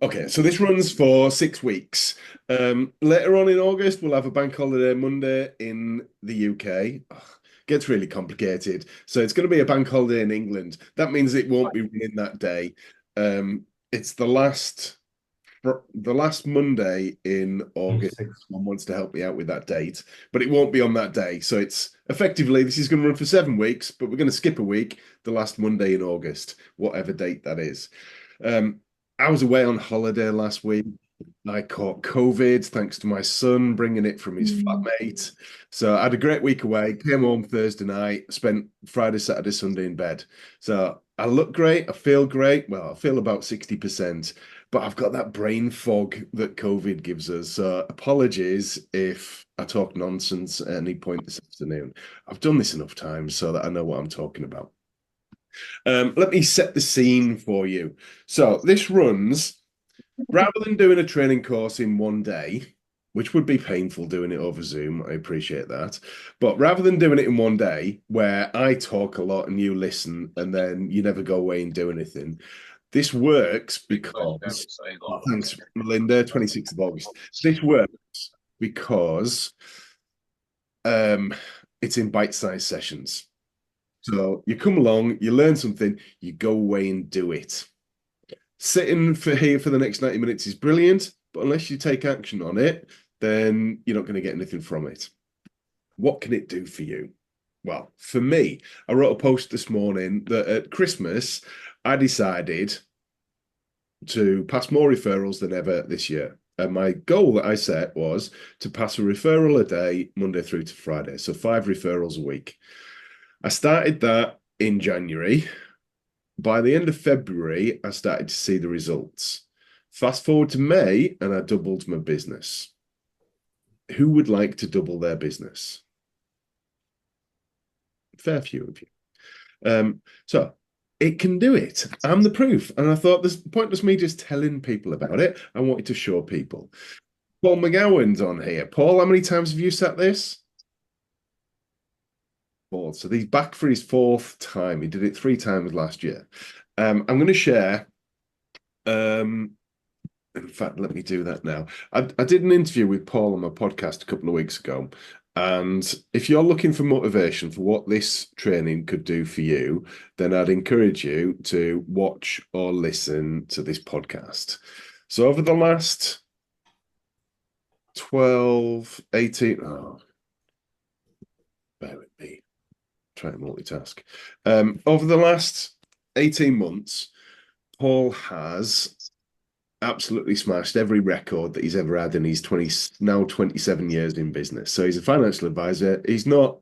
Okay, so this runs for 6 weeks. Later on in August, we'll have a bank holiday Monday in the UK. Ugh, gets really complicated. So it's going to be a bank holiday in England. That means it won't be running that day. It's the last Monday in August. If someone wants to help me out with that date, but it won't be on that day. So it's effectively this is going to run for 7 weeks, but we're going to skip a week, the last Monday in August, whatever date that is. Um, I was away on holiday last week. I caught COVID thanks to my son bringing it from his Mm. flatmate. So I had a great week away, came home Thursday night, spent Friday, Saturday, Sunday in bed. So I look great, I feel great. Well, I feel about 60%, but I've got that brain fog that COVID gives us. So apologies if I talk nonsense at any point this afternoon. I've done this enough times so that I know what I'm talking about. Let me set the scene for you. So this runs, rather than doing a training course in one day, which would be painful doing it over Zoom, I appreciate that. But rather than doing it in one day, where I talk a lot and you listen, and then you never go away and do anything, this works because, oh, thanks, Melinda, 26th of August. This works because um, it's in bite-sized sessions. So you come along, you learn something, you go away and do it. Sitting for here for the next 90 minutes is brilliant, but unless you take action on it, then you're not going to get anything from it. What can it do for you? Well, for me, I wrote a post this morning that at Christmas, I decided to pass more referrals than ever this year. And my goal that I set was to pass a referral a day, Monday through to Friday. So 5 referrals a week. I started that in January. By the end of February, I started to see the results. Fast forward to May, and I doubled my business. Who would like to double their business? Fair few of you. So it can do it. I'm the proof. And I thought there's pointless me just telling people about it. I wanted to show people. Paul McGowan's on here. Paul, how many times have you sat this? Four. So he's back for his fourth time. He did it 3 times last year. I'm going to share. In fact, let me do that now. I did an interview with Paul on my podcast a couple of weeks ago. And if you're looking for motivation for what this training could do for you, then I'd encourage you to watch or listen to this podcast. So over the last 12, 18, oh, bear with me, try to multitask. Over the last 18 months, Paul has absolutely smashed every record that he's ever had in his 20 now 27 years in business. So he's a financial advisor. He's not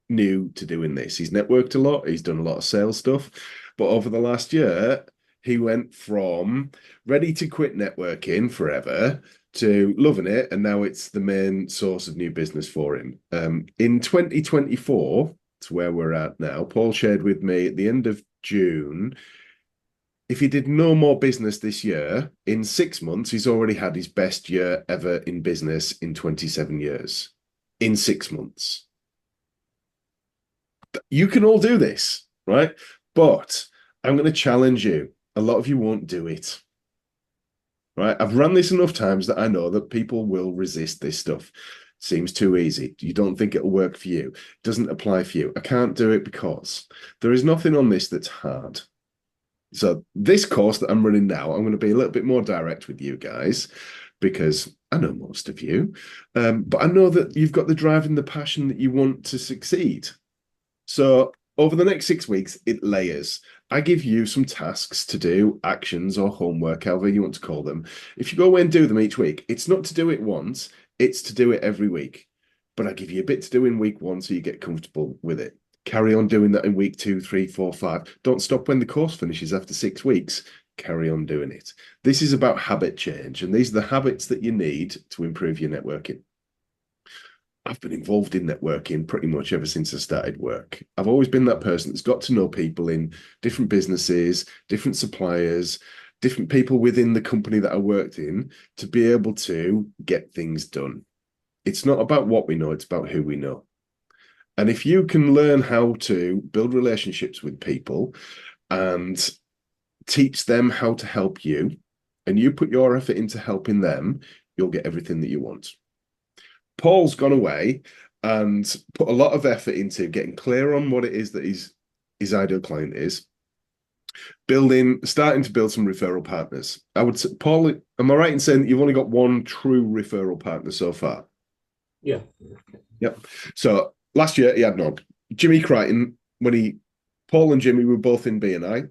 new to doing this. He's networked a lot. He's done a lot of sales stuff. But over the last year, he went from ready to quit networking forever to loving it. And now it's the main source of new business for him. In 2024, to where we're at now, Paul shared with me at the end of June if he did no more business this year, in 6 months, he's already had his best year ever in business in 27 years. In 6 months. You can all do this, right? But I'm going to challenge you. A lot of you won't do it, right? I've run this enough times that I know that people will resist this stuff. Seems too easy. You don't think it'll work for you. It doesn't apply for you. I can't do it because there is nothing on this that's hard. So this course that I'm running now, I'm going to be a little bit more direct with you guys because I know most of you, but I know that you've got the drive and the passion that you want to succeed. So over the next 6 weeks, it layers. I give you some tasks to do, actions or homework, however you want to call them. If you go away and do them each week, it's not to do it once, it's to do it every week. But I give you a bit to do in week one so you get comfortable with it. Carry on doing that in week 2, 3, 4, 5. Don't stop when the course finishes after 6 weeks. Carry on doing it. This is about habit change, and these are the habits that you need to improve your networking. I've been involved in networking pretty much ever since I started work. I've always been that person that's got to know people in different businesses, different suppliers, different people within the company that I worked in to be able to get things done. It's not about what we know, it's about who we know. And if you can learn how to build relationships with people and teach them how to help you, and you put your effort into helping them, you'll get everything that you want. Paul's gone away and put a lot of effort into getting clear on what it is that his ideal client is, starting to build some referral partners. I would say, Paul, am I right in saying that you've only got one true referral partner so far? Yeah. Yep. So last year he had none. Jimmy Crichton, Paul and Jimmy were both in BNI.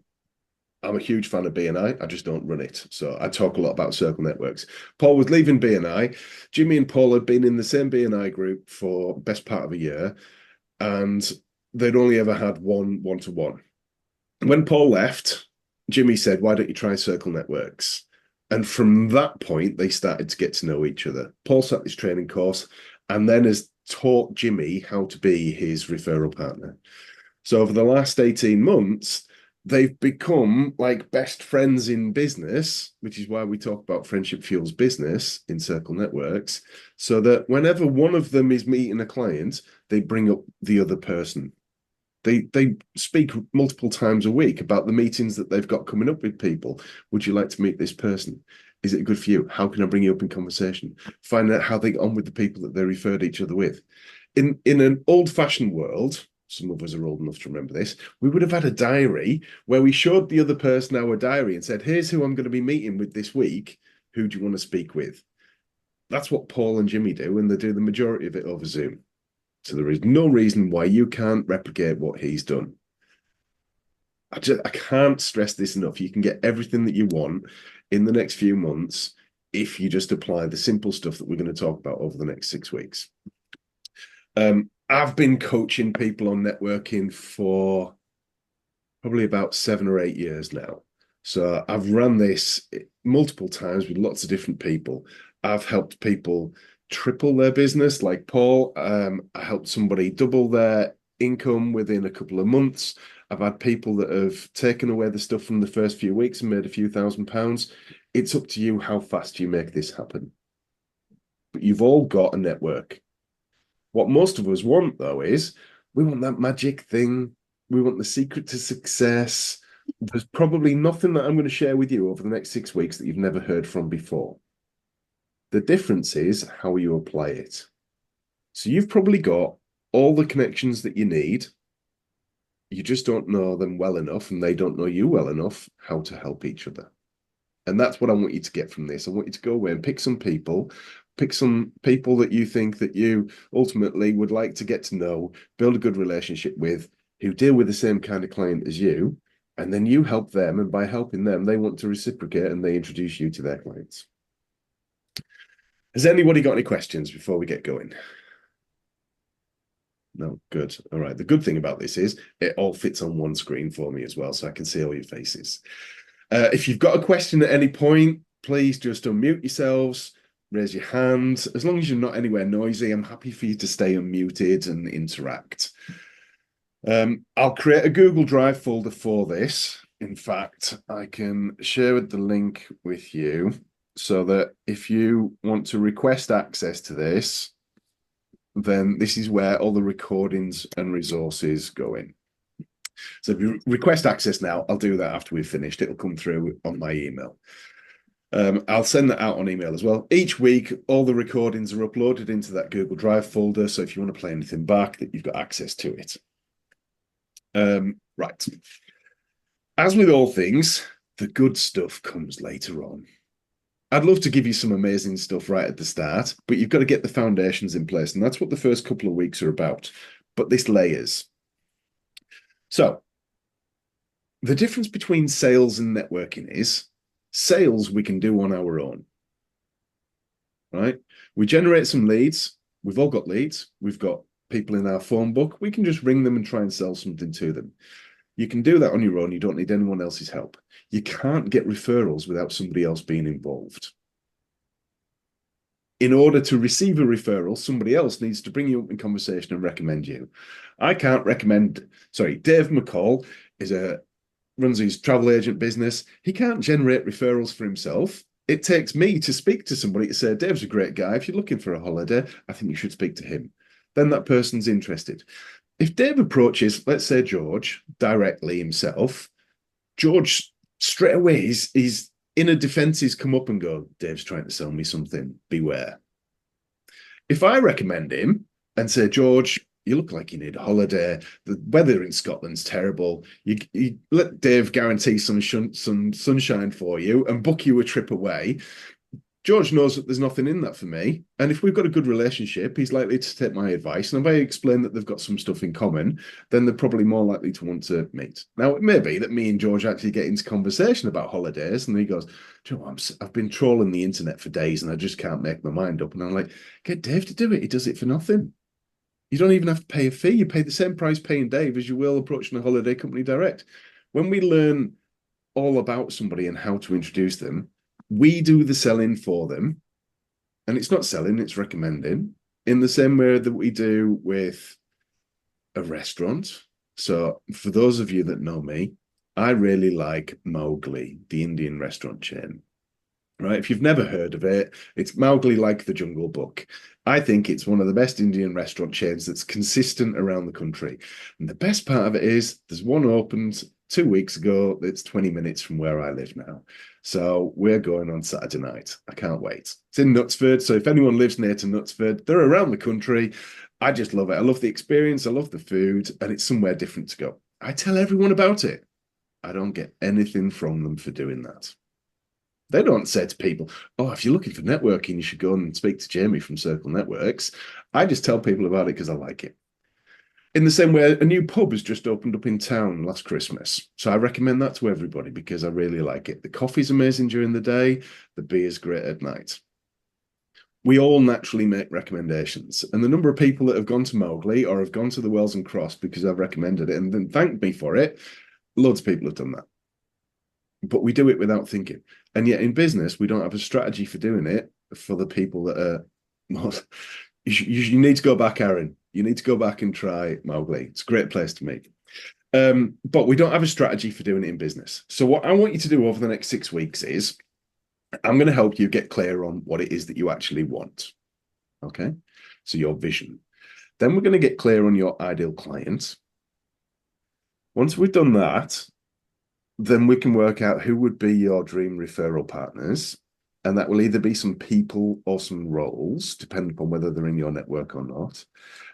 I'm a huge fan of BNI. I just don't run it. So I talk a lot about Circle Networks. Paul was leaving BNI. Jimmy and Paul had been in the same BNI group for best part of a year, and they'd only ever had one-to-one. When Paul left, Jimmy said, "Why don't you try Circle Networks?" And from that point, they started to get to know each other. Paul sat this training course and then has taught Jimmy how to be his referral partner. So over the last 18 months, they've become like best friends in business, which is why we talk about friendship fuels business in Circle Networks, so that whenever one of them is meeting a client, they bring up the other person. They speak multiple times a week about the meetings that they've got coming up with people. Would you like to meet this person? Is it good for you? How can I bring you up in conversation? Find out how they get on with the people that they referred each other with. In an old-fashioned world, some of us are old enough to remember this, we would have had a diary where we showed the other person our diary and said, "Here's who I'm going to be meeting with this week. Who do you want to speak with?" That's what Paul and Jimmy do, and they do the majority of it over Zoom. So there is no reason why you can't replicate what he's done. I can't stress this enough. You can get everything that you want in the next few months if you just apply the simple stuff that we're going to talk about over the next 6 weeks. I've been coaching people on networking for probably about 7 or 8 years now. So I've run this multiple times with lots of different people. I've helped people triple their business, like Paul. I helped somebody double their income within a couple of months. I've had people that have taken away the stuff from the first few weeks and made a few £1,000s. It's up to you how fast you make this happen. But you've all got a network. What most of us want, though, is we want that magic thing. We want the secret to success. There's probably nothing that I'm going to share with you over the next 6 weeks that you've never heard from before. The difference is how you apply it. So you've probably got all the connections that you need. You just don't know them well enough, and they don't know you well enough how to help each other. And that's what I want you to get from this. I want you to go away and pick some people that you think that you ultimately would like to get to know, build a good relationship with, who deal with the same kind of client as you, and then you help them. And by helping them, they want to reciprocate and they introduce you to their clients. Has anybody got any questions before we get going? No, good. All right. The good thing about this is it all fits on one screen for me as well, so I can see all your faces. If you've got a question at any point, please just unmute yourselves, raise your hand. As long as you're not anywhere noisy, I'm happy for you to stay unmuted and interact. I'll create a Google Drive folder for this. In fact, I can share the link with you so that if you want to request access to this, then this is where all the recordings and resources go in. So if you request access now, I'll do that after we've finished. It'll come through on my email. I'll send that out on email as well. Each week, all the recordings are uploaded into that Google Drive folder. So if you want to play anything back, that you've got access to it. Right. As with all things, the good stuff comes later on. I'd love to give you some amazing stuff right at the start, but you've got to get the foundations in place. And that's what the first couple of weeks are about. But this layers. So the difference between sales and networking is sales we can do on our own, right? We generate some leads. We've all got leads. We've got people in our phone book. We can just ring them and try and sell something to them. You can do that on your own. You don't need anyone else's help. You can't get referrals without somebody else being involved. In order to receive a referral, somebody else needs to bring you up in conversation and recommend you. I can't recommend, Dave McCall runs his travel agent business. He can't generate referrals for himself. It takes me to speak to somebody to say, Dave's a great guy. If you're looking for a holiday, I think you should speak to him. Then that person's interested. If Dave approaches, let's say George, directly himself, George straight away is inner defenses come up and go, Dave's trying to sell me something. Beware. If I recommend him and say, George, you look like you need a holiday. The weather in Scotland's terrible. You let Dave guarantee some sunshine for you and book you a trip away. George knows that there's nothing in that for me. And if we've got a good relationship, he's likely to take my advice. And if I explain that they've got some stuff in common, then they're probably more likely to want to meet. Now, it may be that me and George actually get into conversation about holidays. And he goes, you know, I've been trolling the internet for days and I just can't make my mind up. And I'm like, get Dave to do it. He does it for nothing. You don't even have to pay a fee. You pay the same price paying Dave as you will approaching a holiday company direct. When we learn all about somebody and how to introduce them, we do the selling for them. And it's not selling, it's recommending in the same way that we do with a restaurant. So for those of you that know me, I really like Mowgli, the Indian restaurant chain. Right? If you've never heard of it, it's Mowgli like the Jungle Book. I think it's one of the best Indian restaurant chains that's consistent around the country. And the best part of it is there's one opened 2 weeks ago that's 20 minutes from where I live now. So we're going on Saturday night. I can't wait. It's in Knutsford. So if anyone lives near to Knutsford, they're around the country. I just love it. I love the experience. I love the food, and it's somewhere different to go. I tell everyone about it. I don't get anything from them for doing that. They don't say to people, oh, if you're looking for networking, you should go and speak to Jamie from Circle Networks. I just tell people about it because I like it. In the same way, a new pub has just opened up in town last Christmas. So I recommend that to everybody because I really like it. The coffee's amazing during the day. The beer's great at night. We all naturally make recommendations. And the number of people that have gone to Mowgli or have gone to the Wells and Cross because I've recommended it and then thanked me for it, loads of people have done that. But we do it without thinking. And yet in business, we don't have a strategy for doing it for the people that are, well, you need to go back, Aaron. You need to go back and try Mowgli. It's a great place to meet. But we don't have a strategy for doing it in business. So what I want you to do over the next 6 weeks is I'm going to help you get clear on what it is that you actually want. Okay. So your vision. Then we're going to get clear on your ideal client. Once we've done that, then we can work out who would be your dream referral partners. And that will either be some people or some roles, depending upon whether they're in your network or not.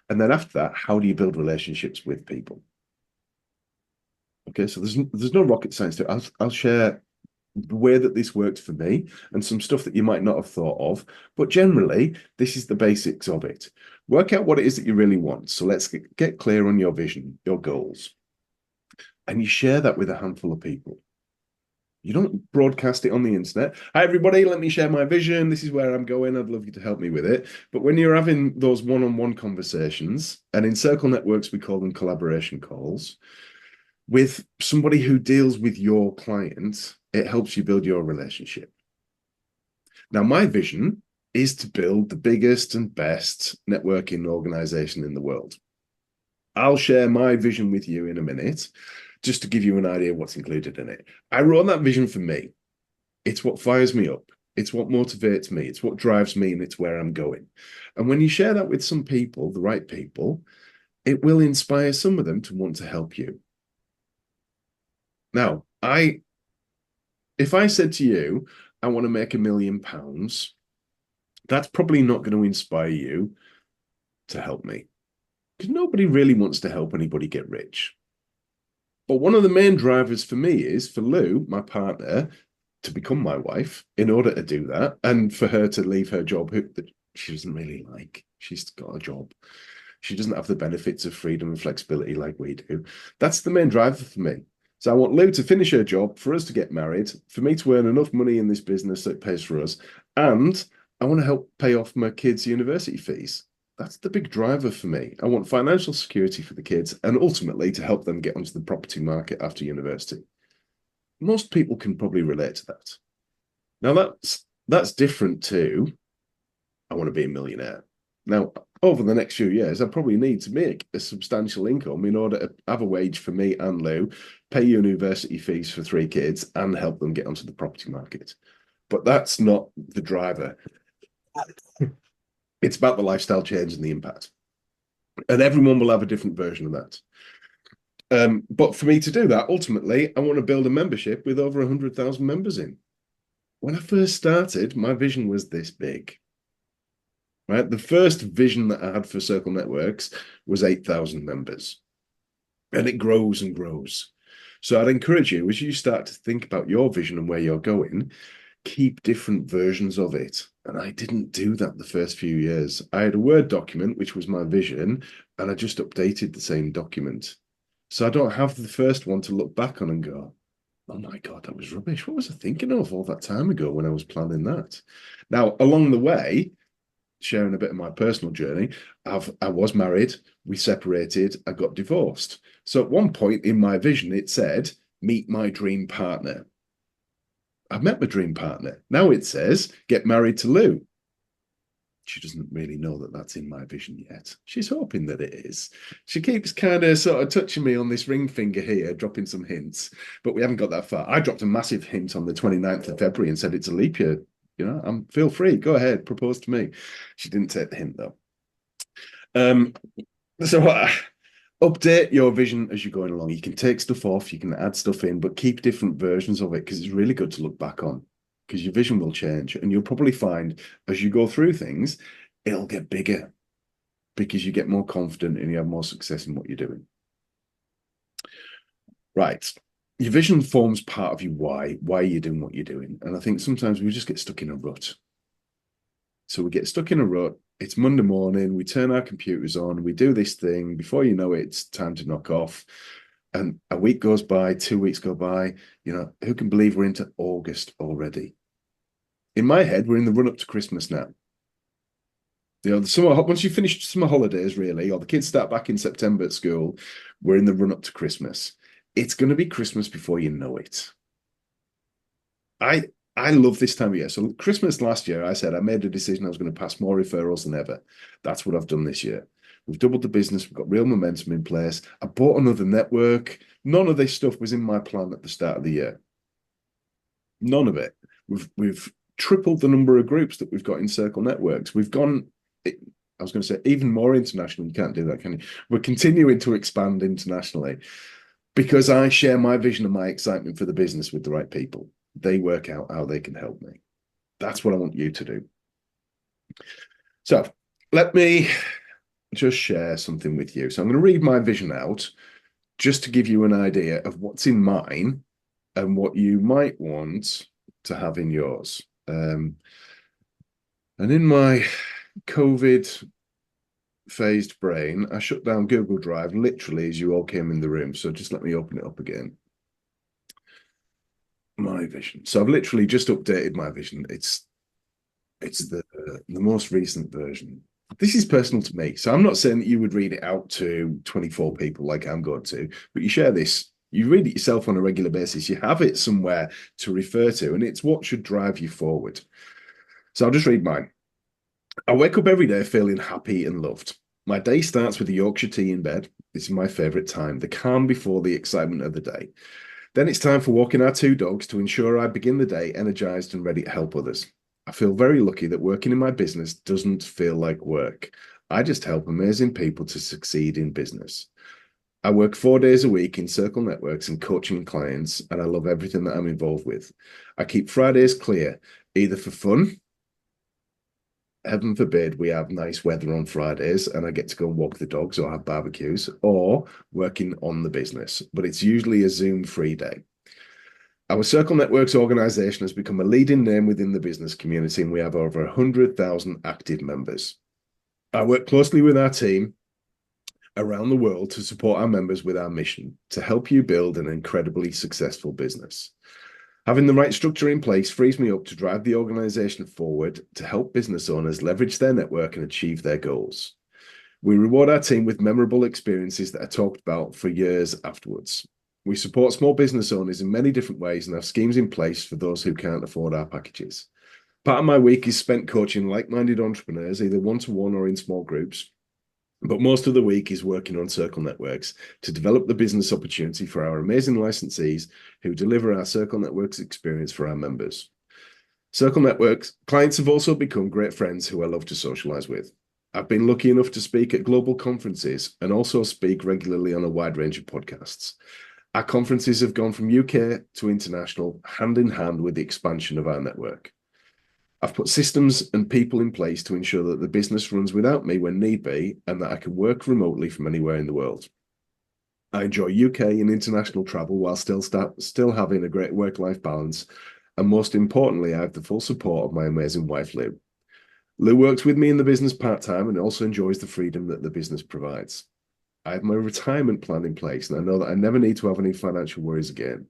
And then after that, how do you build relationships with people? Okay, so there's no rocket science to it. I'll share the way that this works for me and some stuff that you might not have thought of. But generally, this is the basics of it. Work out what it is that you really want. So let's get clear on your vision, your goals. And you share that with a handful of people. You don't broadcast it on the internet. Hi, everybody, let me share my vision. This is where I'm going. I'd love you to help me with it. But when you're having those one-on-one conversations, and in Circle Networks, we call them collaboration calls, with somebody who deals with your client, it helps you build your relationship. Now, my vision is to build the biggest and best networking organization in the world. I'll share my vision with you in a minute, just to give you an idea of what's included in it. I wrote that vision for me. It's what fires me up. It's what motivates me. It's what drives me, and it's where I'm going. And when you share that with some people, the right people, it will inspire some of them to want to help you. Now, if I said to you, I want to make £1 million, that's probably not going to inspire you to help me, because nobody really wants to help anybody get rich. But one of the main drivers for me is for Lou, my partner, to become my wife in order to do that, and for her to leave her job that she doesn't really like. She's got a job. She doesn't have the benefits of freedom and flexibility like we do. That's the main driver for me. So I want Lou to finish her job, for us to get married, for me to earn enough money in this business that pays for us, and I want to help pay off my kids' university fees. That's the big driver for me. I want financial security for the kids and ultimately to help them get onto the property market after university. Most people can probably relate to that. Now that's different to I want to be a millionaire. Now, over the next few years, I probably need to make a substantial income in order to have a wage for me and Lou, pay university fees for 3 kids, and help them get onto the property market. But that's not the driver. It's about the lifestyle change and the impact. And everyone will have a different version of that. But for me to do that, ultimately, I want to build a membership with over 100,000 members in. when I first started, my vision was this big, right? The first vision that I had for Circle Networks was 8,000 members, and it grows and grows. So I'd encourage you, as you start to think about your vision and where you're going, keep different versions of it. And I didn't do that the first few years. I had a Word document, which was my vision, and I just updated the same document. So I don't have the first one to look back on and go, oh my God, that was rubbish. What was I thinking of all that time ago when I was planning that? Now, along the way, sharing a bit of my personal journey, I was married, we separated, I got divorced. So at one point in my vision, it said, meet my dream partner. I've met my dream partner. Now it says, get married to Lou. She doesn't really know that that's in my vision yet. She's hoping that it is. She keeps kind of sort of touching me on this ring finger here, dropping some hints, but we haven't got that far. I dropped a massive hint on the 29th of February and said it's a leap year. You know, feel free, go ahead, propose to me. She didn't take the hint though. Um, so update your vision as you're going along. You can take stuff off, you can add stuff in, but keep different versions of it because it's really good to look back on because your vision will change. And you'll probably find as you go through things, it'll get bigger because you get more confident and you have more success in what you're doing. Right. Your vision forms part of your why. Why are you doing what you're doing? And I think sometimes we just get stuck in a rut. So we get stuck in a rut. It's Monday morning. We turn our computers on. We do this thing. Before you know it, it's time to knock off. And a week goes by, 2 weeks go by. You know, who can believe we're into August already? In my head, we're in the run up to Christmas now. You know, the summer, once you finish summer holidays, really, or the kids start back in September at school, we're in the run up to Christmas. It's going to be Christmas before you know it. I I love this time of year. So Christmas last year, I said I made a decision I was going to pass more referrals than ever. That's what I've done this year. We've doubled the business. We've got real momentum in place. I bought another network. None of this stuff was in my plan at the start of the year. None of it. We've tripled the number of groups that we've got in Circle Networks. We've gone, I was going to say, even more international. You can't do that, can you? We're continuing to expand internationally because I share my vision and my excitement for the business with the right people. They work out how they can help me. That's what I want you to do. So let me just share something with you. So I'm going to read my vision out just to give you an idea of what's in mine and what you might want to have in yours. And in my COVID phased brain, I shut down Google Drive literally as you all came in the room. So just let me open it up again. My vision. So I've literally just updated my vision. It's the most recent version. This is personal to me. So I'm not saying that you would read it out to 24 people like I'm going to, but you share this, you read it yourself on a regular basis. You have it somewhere to refer to, and it's what should drive you forward. So I'll just read mine. I wake up every day feeling happy and loved. My day starts with the Yorkshire tea in bed. This is my favorite time, the calm before the excitement of the day. Then it's time for walking our two dogs to ensure I begin the day energized and ready to help others. I feel very lucky that working in my business doesn't feel like work. I just help amazing people to succeed in business. I work 4 days a week in Circle Networks and coaching clients, and I love everything that I'm involved with. I keep Fridays clear, either for fun. Heaven forbid we have nice weather on Fridays and I get to go and walk the dogs or have barbecues, or working on the business, but it's usually a Zoom free day. Our Circle Networks organization has become a leading name within the business community, and we have over 100,000 active members. I work closely with our team around the world to support our members with our mission to help you build an incredibly successful business. Having the right structure in place frees me up to drive the organization forward to help business owners leverage their network and achieve their goals. We reward our team with memorable experiences that are talked about for years afterwards. We support small business owners in many different ways and have schemes in place for those who can't afford our packages. Part of my week is spent coaching like-minded entrepreneurs, either one-to-one or in small groups. But most of the week is working on Circle Networks to develop the business opportunity for our amazing licensees who deliver our Circle Networks experience for our members. Circle Networks clients have also become great friends who I love to socialize with. I've been lucky enough to speak at global conferences and also speak regularly on a wide range of podcasts. Our conferences have gone from UK to international, hand in hand with the expansion of our network. I've put systems and people in place to ensure that the business runs without me when need be and that I can work remotely from anywhere in the world. I enjoy UK and international travel while still having a great work-life balance. And most importantly, I have the full support of my amazing wife, Lou. Lou works with me in the business part-time and also enjoys the freedom that the business provides. I have my retirement plan in place, and I know that I never need to have any financial worries again.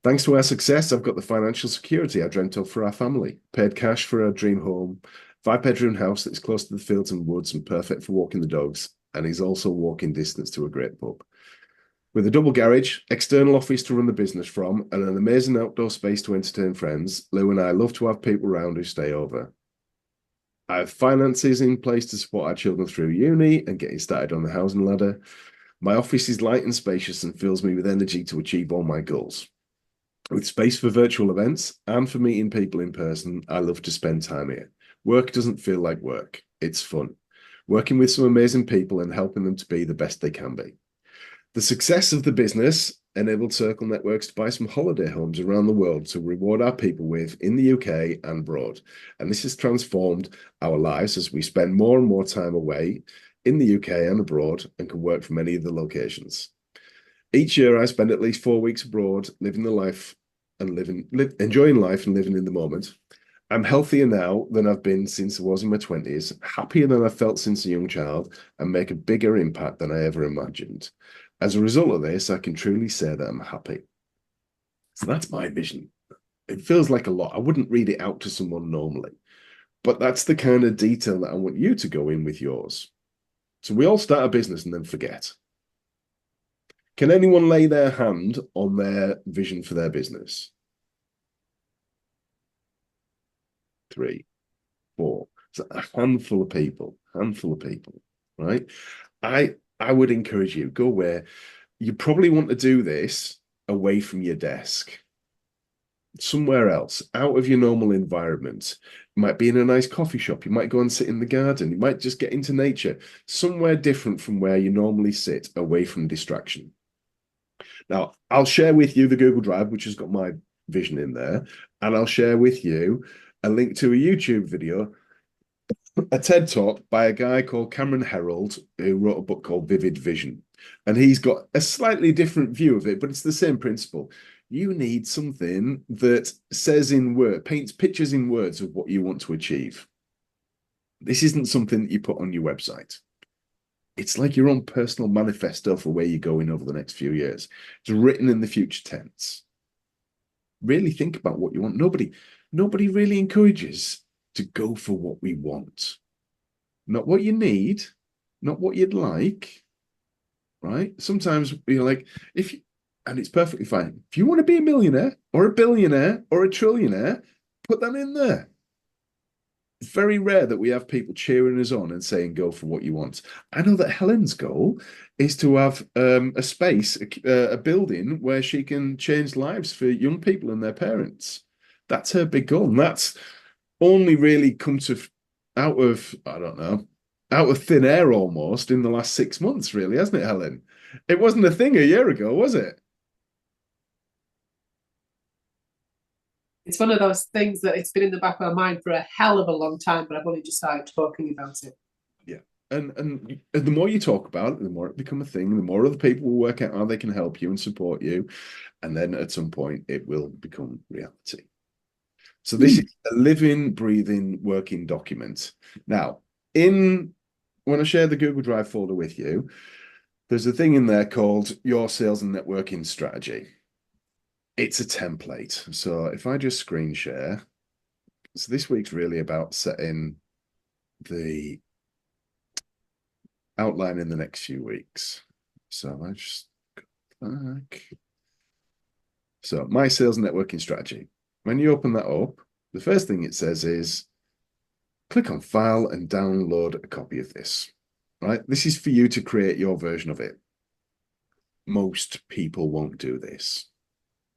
Thanks to our success, I've got the financial security I dreamt of for our family, paid cash for our dream home, 5-bedroom house that's close to the fields and woods and perfect for walking the dogs, and is also walking distance to a great pub. With a double garage, external office to run the business from, and an amazing outdoor space to entertain friends, Lou and I love to have people around who stay over. I have finances in place to support our children through uni and getting started on the housing ladder. My office is light and spacious and fills me with energy to achieve all my goals. With space for virtual events and for meeting people in person, I love to spend time here. Work doesn't feel like work. It's fun. Working with some amazing people and helping them to be the best they can be. The success of the business enabled Circle Networks to buy some holiday homes around the world to reward our people with in the UK and abroad. And this has transformed our lives as we spend more and more time away in the UK and abroad and can work from any of the locations. Each year, I spend at least 4 weeks abroad, living the life and enjoying life and living in the moment. I'm healthier now than I've been since I was in my 20s, happier than I've felt since a young child, and make a bigger impact than I ever imagined. As a result of this, I can truly say that I'm happy. So that's my vision. It feels like a lot. I wouldn't read it out to someone normally, but that's the kind of detail that I want you to go in with yours. So we all start a business and then forget. Can anyone lay their hand on their vision for their business? 3, 4. So a handful of people, right? I would encourage you, go where you probably want to do this away from your desk, somewhere else, out of your normal environment. You might be in a nice coffee shop. You might go and sit in the garden. You might just get into nature, somewhere different from where you normally sit, away from distraction. Now, I'll share with you the Google Drive, which has got my vision in there, and I'll share with you a link to a YouTube video, a TED Talk by a guy called Cameron Herold, who wrote a book called Vivid Vision. And he's got a slightly different view of it, but it's the same principle. You need something that says in word, paints pictures in words of what you want to achieve. This isn't something that you put on your website. It's like your own personal manifesto for where you're going over the next few years. It's written in the future tense. Really think about what you want. Nobody really encourages to go for what we want. Not what you need, not what you'd like, right? Sometimes you're like, and it's perfectly fine. If you want to be a millionaire or a billionaire or a trillionaire, put that in there. It's very rare that we have people cheering us on and saying, go for what you want. I know that Helen's goal is to have a space, a building where she can change lives for young people and their parents. That's her big goal. And that's only really come to out of, I don't know, out of thin air almost in the last 6 months, really, hasn't it, Helen? It wasn't a thing a year ago, was it? It's one of those things that it's been in the back of my mind for a hell of a long time, but I've only just started talking about it. Yeah. And the more you talk about it, the more it becomes a thing, the more other people will work out how they can help you and support you. And then at some point it will become reality. So this is a living, breathing, working document. Now, when I share the Google Drive folder with you, there's a thing in there called your sales and networking strategy. It's a template. So if I just screen share, so this week's really about setting the outline in the next few weeks. So I just go back. So my sales and networking strategy. When you open that up, the first thing it says is click on file and download a copy of this, right? This is for you to create your version of it. Most people won't do this.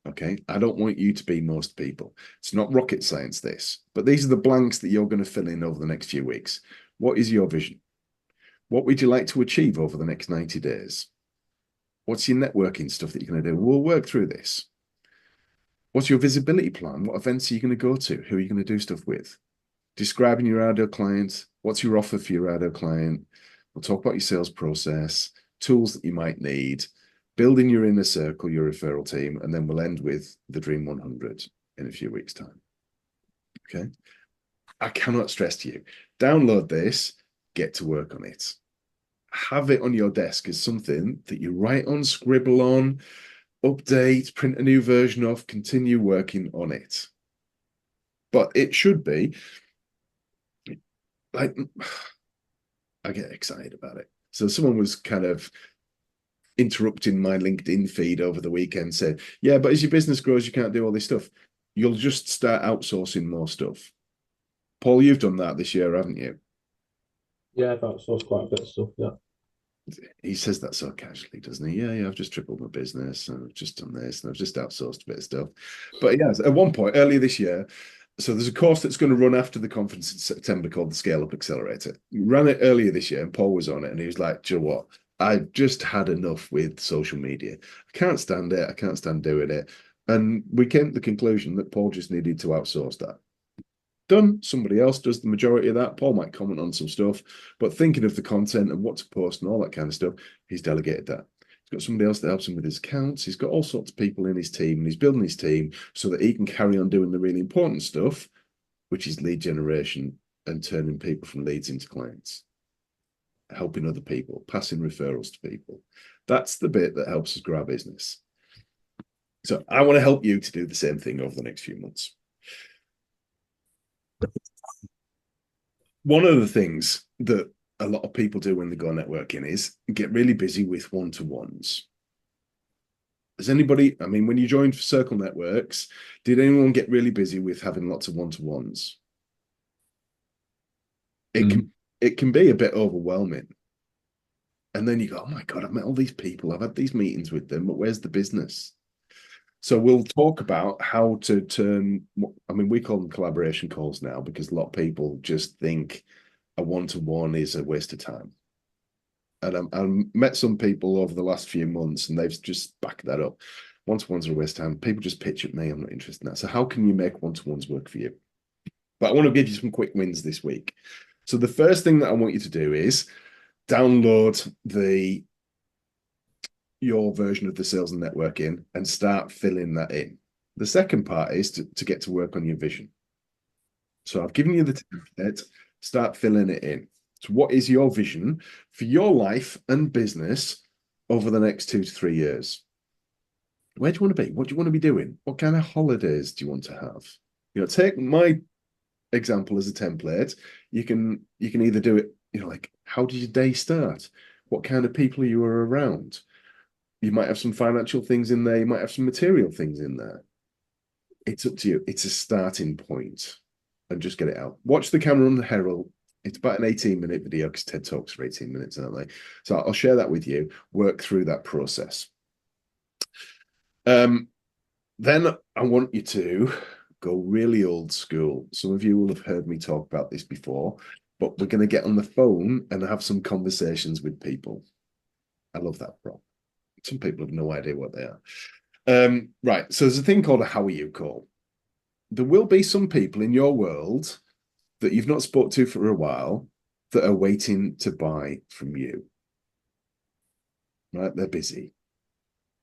Okay, I don't want you to be most people. It's not rocket science, this, but these are the blanks that you're going to fill in over the next few weeks. What is your vision? What would you like to achieve over the next 90 days? What's your networking stuff that you're going to do? We'll work through this. What's your visibility plan? What events are you going to go to? Who are you going to do stuff with? Describing your ideal client. What's your offer for your ideal client? We'll talk about your sales process, tools that you might need, building your inner circle, your referral team, and then we'll end with the Dream 100 in a few weeks' time. Okay. I cannot stress to you, download this, get to work on it. Have it on your desk as something that you write on, scribble on, update, print a new version of, continue working on it. But it should be like, I get excited about it. So someone was kind of interrupting my LinkedIn feed over the weekend, said, yeah, but as your business grows, you can't do all this stuff. You'll just start outsourcing more stuff. Paul, you've done that this year, haven't you? Yeah, I've outsourced quite a bit of stuff. Yeah. He says that so casually, doesn't he? Yeah, I've just tripled my business and I've just done this and I've just outsourced a bit of stuff. But yes, at one point earlier this year, so there's a course that's going to run after the conference in September called the Scale Up Accelerator. We ran it earlier this year and Paul was on it and he was like, do you know what? I've just had enough with social media. I can't stand it. I can't stand doing it. And we came to the conclusion that Paul just needed to outsource that. Done. Somebody else does the majority of that. Paul might comment on some stuff, but thinking of the content and what to post and all that kind of stuff, he's delegated that. He's got somebody else that helps him with his accounts. He's got all sorts of people in his team, and he's building his team so that he can carry on doing the really important stuff, which is lead generation and turning people from leads into clients, helping other people, passing referrals to people. That's the bit that helps us grow our business. So I want to help you to do the same thing over the next few months. One of the things that a lot of people do when they go networking is get really busy with one-to-ones. Has anybody, I mean, when you joined Circle Networks, did anyone get really busy with having lots of one-to-ones? It can be a bit overwhelming. And then you go, oh my God, I've met all these people, I've had these meetings with them, but where's the business? So we'll talk about how to turn, I mean, we call them collaboration calls now because a lot of people just think a one-to-one is a waste of time. And I've met some people over the last few months and they've just backed that up. One-to-ones are a waste of time. People just pitch at me, I'm not interested in that. So how can you make one-to-ones work for you? But I want to give you some quick wins this week. So the first thing that I want you to do is download your version of the sales and networking and start filling that in. The second part is to get to work on your vision. So I've given you the template, start filling it in. So what is your vision for your life and business over the next 2 to 3 years? Where do you want to be? What do you want to be doing? What kind of holidays do you want to have? You know, take my example as a template. You can either do it, you know, like how did your day start? What kind of people you were around? You might have some financial things in there. You might have some material things in there. It's up to you. It's a starting point and just get it out. Watch the camera on the Herald. It's about an 18-minute video because TED Talks for 18 minutes, aren't they? So I'll share that with you. Work through that process. Then I want you to go really old school. Some of you will have heard me talk about this before, but we're going to get on the phone and have some conversations with people. I love that prop. Some people have no idea what they are. Right. So there's a thing called a how are you call. There will be some people in your world that you've not spoke to for a while that are waiting to buy from you. Right? They're busy.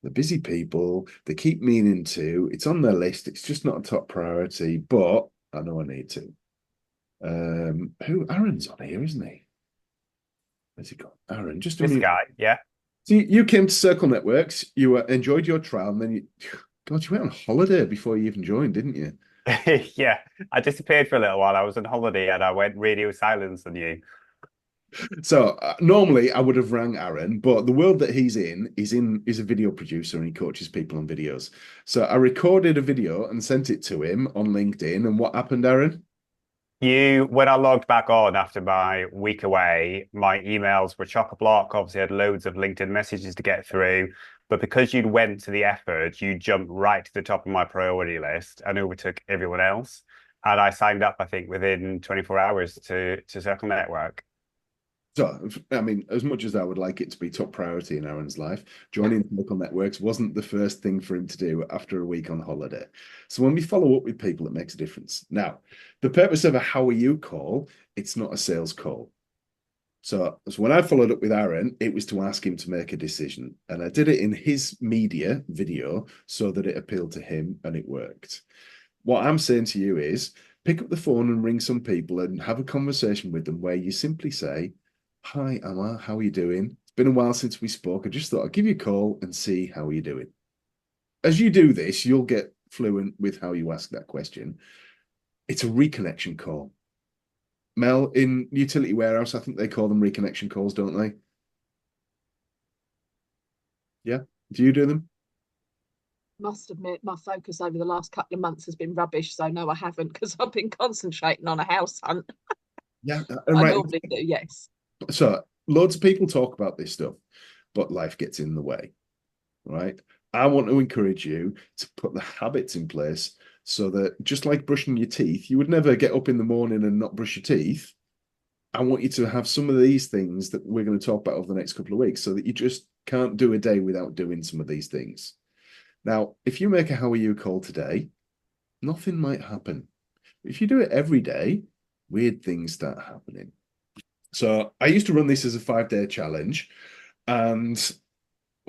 They're busy people. They keep meaning to. It's on their list. It's just not a top priority, but I know I need to. Aaron's on here, isn't he? Where's he gone? Aaron, just a This minute. guy, yeah. So you came to Circle Networks, you enjoyed your trial, and then God, you went on holiday before you even joined, didn't you? Yeah, I disappeared for a little while. I was on holiday and I went radio silence on you. So normally I would have rang Aaron, but the world that he's a video producer and he coaches people on videos. So I recorded a video and sent it to him on LinkedIn. And what happened, Aaron? When I logged back on after my week away, my emails were chock-a-block. Obviously, I had loads of LinkedIn messages to get through. But because you'd went to the effort, you jumped right to the top of my priority list and overtook everyone else. And I signed up, I think, within 24 hours to Circle Network. So, I mean, as much as I would like it to be top priority in Aaron's life, joining local networks wasn't the first thing for him to do after a week on holiday. So when we follow up with people, it makes a difference. Now, the purpose of a how are you call, it's not a sales call. So when I followed up with Aaron, it was to ask him to make a decision. And I did it in his media video so that it appealed to him and it worked. What I'm saying to you is pick up the phone and ring some people and have a conversation with them where you simply say, "Hi, Amma, how are you doing? It's been a while since we spoke. I just thought I'd give you a call and see how you're doing." As you do this, you'll get fluent with how you ask that question. It's a reconnection call. Mel, in Utility Warehouse, I think they call them reconnection calls, don't they? Yeah. Do you do them? Must admit, my focus over the last couple of months has been rubbish. So no, I haven't, because I've been concentrating on a house hunt. Yeah. I Right. normally do, yes. So loads of people talk about this stuff, but life gets in the way, right? I want to encourage you to put the habits in place so that just like brushing your teeth, you would never get up in the morning and not brush your teeth. I want you to have some of these things that we're going to talk about over the next couple of weeks so that you just can't do a day without doing some of these things. Now, if you make a how are you call today, nothing might happen. If you do it every day, weird things start happening. So I used to run this as a 5-day challenge, and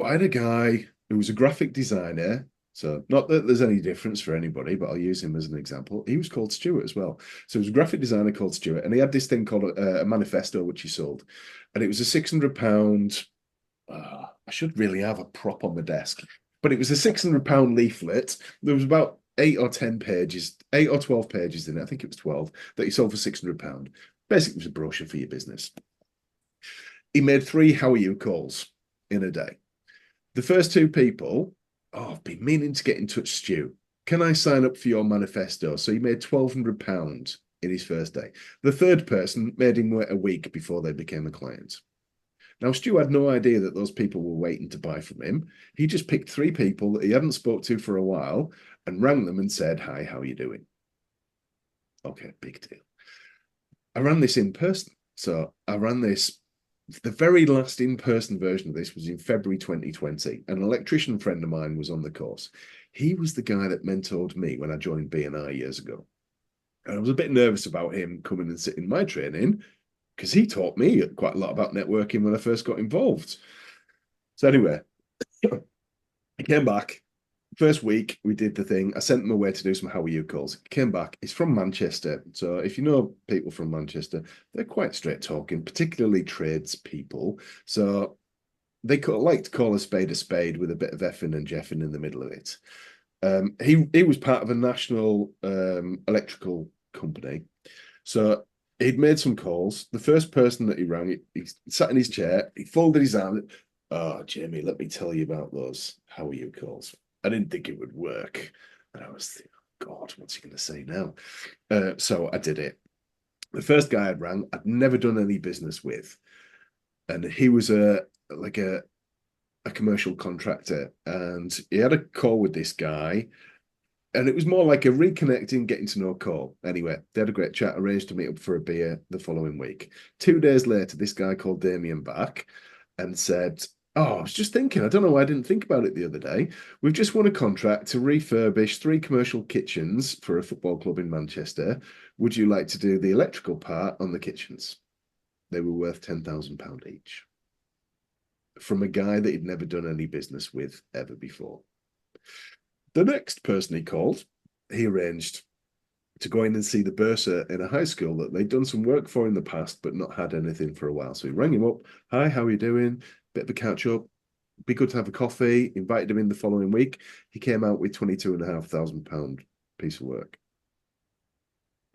I had a guy who was a graphic designer. So not that there's any difference for anybody, but I'll use him as an example. He was called Stuart as well. So he was a graphic designer called Stuart, and he had this thing called a manifesto, which he sold. And it was a £600. I should really have a prop on the desk, but it was a £600 leaflet. There was about 8 or 10 pages, 8 or 12 pages in it. I think it was 12 that he sold for £600. Basically, it was a brochure for your business. He made 3 how are you calls in a day. The first 2 people, I've been meaning to get in touch, Stu. Can I sign up for your manifesto? So he made £1,200 in his first day. The third person made him wait a week before they became a client. Now, Stu had no idea that those people were waiting to buy from him. He just picked 3 people that he hadn't spoke to for a while and rang them and said, "Hi, how are you doing?" Okay, big deal. I ran this in person. So I ran this, the very last in-person version of this was in February 2020. An electrician friend of mine was on the course. He was the guy that mentored me when I joined BNI years ago. And I was a bit nervous about him coming and sitting my training because he taught me quite a lot about networking when I first got involved. So anyway, he came back. First week, we did the thing. I sent him away to do some how are you calls. He came back. He's from Manchester. So if you know people from Manchester, they're quite straight talking, particularly tradespeople. So they like to call a spade with a bit of effing and jeffing in the middle of it. He was part of a national electrical company. So he'd made some calls. The first person that he rang, he sat in his chair, he folded his arms. "Oh, Jamie, let me tell you about those how are you calls." I didn't think it would work. And I was thinking, God, what's he going to say now? So I did it. The first guy I'd rang, I'd never done any business with. And he was a commercial contractor. And he had a call with this guy. And it was more like a reconnecting, getting to know call. Anyway, they had a great chat, arranged to meet up for a beer the following week. 2 days later, this guy called Damien back and said, "Oh, I was just thinking, I don't know why I didn't think about it the other day. We've just won a contract to refurbish 3 commercial kitchens for a football club in Manchester. Would you like to do the electrical part on the kitchens?" They were worth £10,000 each. From a guy that he'd never done any business with ever before. The next person he called, he arranged to go in and see the bursar in a high school that they'd done some work for in the past, but not had anything for a while. So he rang him up. "Hi, how are you doing? Bit of a catch up. Be good to have a coffee." Invited him in the following week. He came out with £22,500 piece of work.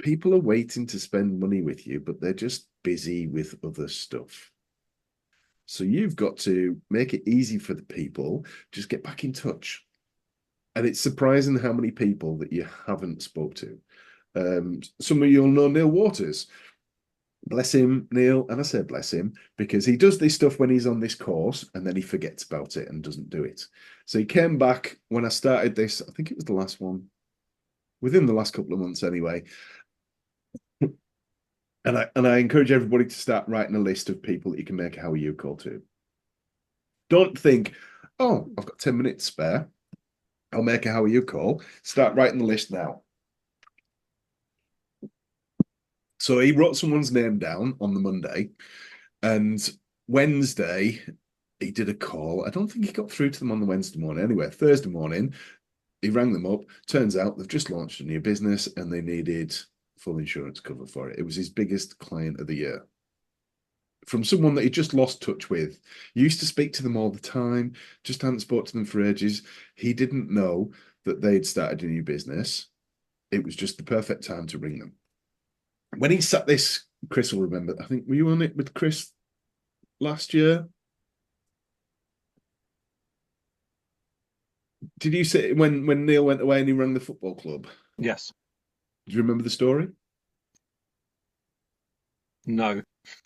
People are waiting to spend money with you, but they're just busy with other stuff. So you've got to make it easy for the people. Just get back in touch. And it's surprising how many people that you haven't spoke to. Some of you'll know Neil Waters. Bless him, Neil. And I say bless him because he does this stuff when he's on this course and then he forgets about it and doesn't do it. So he came back when I started this. I think it was the last one, within the last couple of months anyway. And I encourage everybody to start writing a list of people that you can make a how are you call to. Don't think, oh, I've got 10 minutes spare. I'll make a how are you call. Start writing the list now. So he wrote someone's name down on the Monday, and Wednesday he did a call. I don't think he got through to them on the Wednesday morning. Anyway, Thursday morning, he rang them up. Turns out they've just launched a new business and they needed full insurance cover for it. It was his biggest client of the year. From someone that he just lost touch with. He used to speak to them all the time, just hadn't spoke to them for ages. He didn't know that they'd started a new business. It was just the perfect time to ring them. When he sat this, Chris will remember, I think, were you on it with Chris last year? Did you say when Neil went away and he rang the football club? Yes. Do you remember the story? No.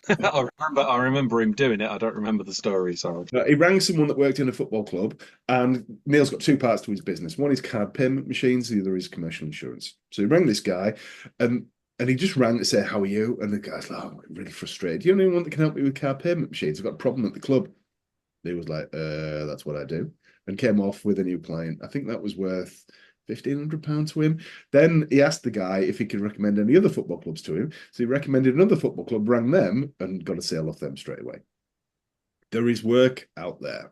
I remember him doing it. I don't remember the story, sorry. He rang someone that worked in a football club, and Neil's got two parts to his business. One is card payment machines, the other is commercial insurance. So he rang this guy, and he just rang to say, how are you? And the guy's like, oh, I'm really frustrated. You know anyone that can help me with card payment machines? I've got a problem at the club. He was like, that's what I do. And came off with a new client. I think that was worth £1,500 to him. Then he asked the guy if he could recommend any other football clubs to him. So he recommended another football club, rang them, and got a sale off them straight away. There is work out there.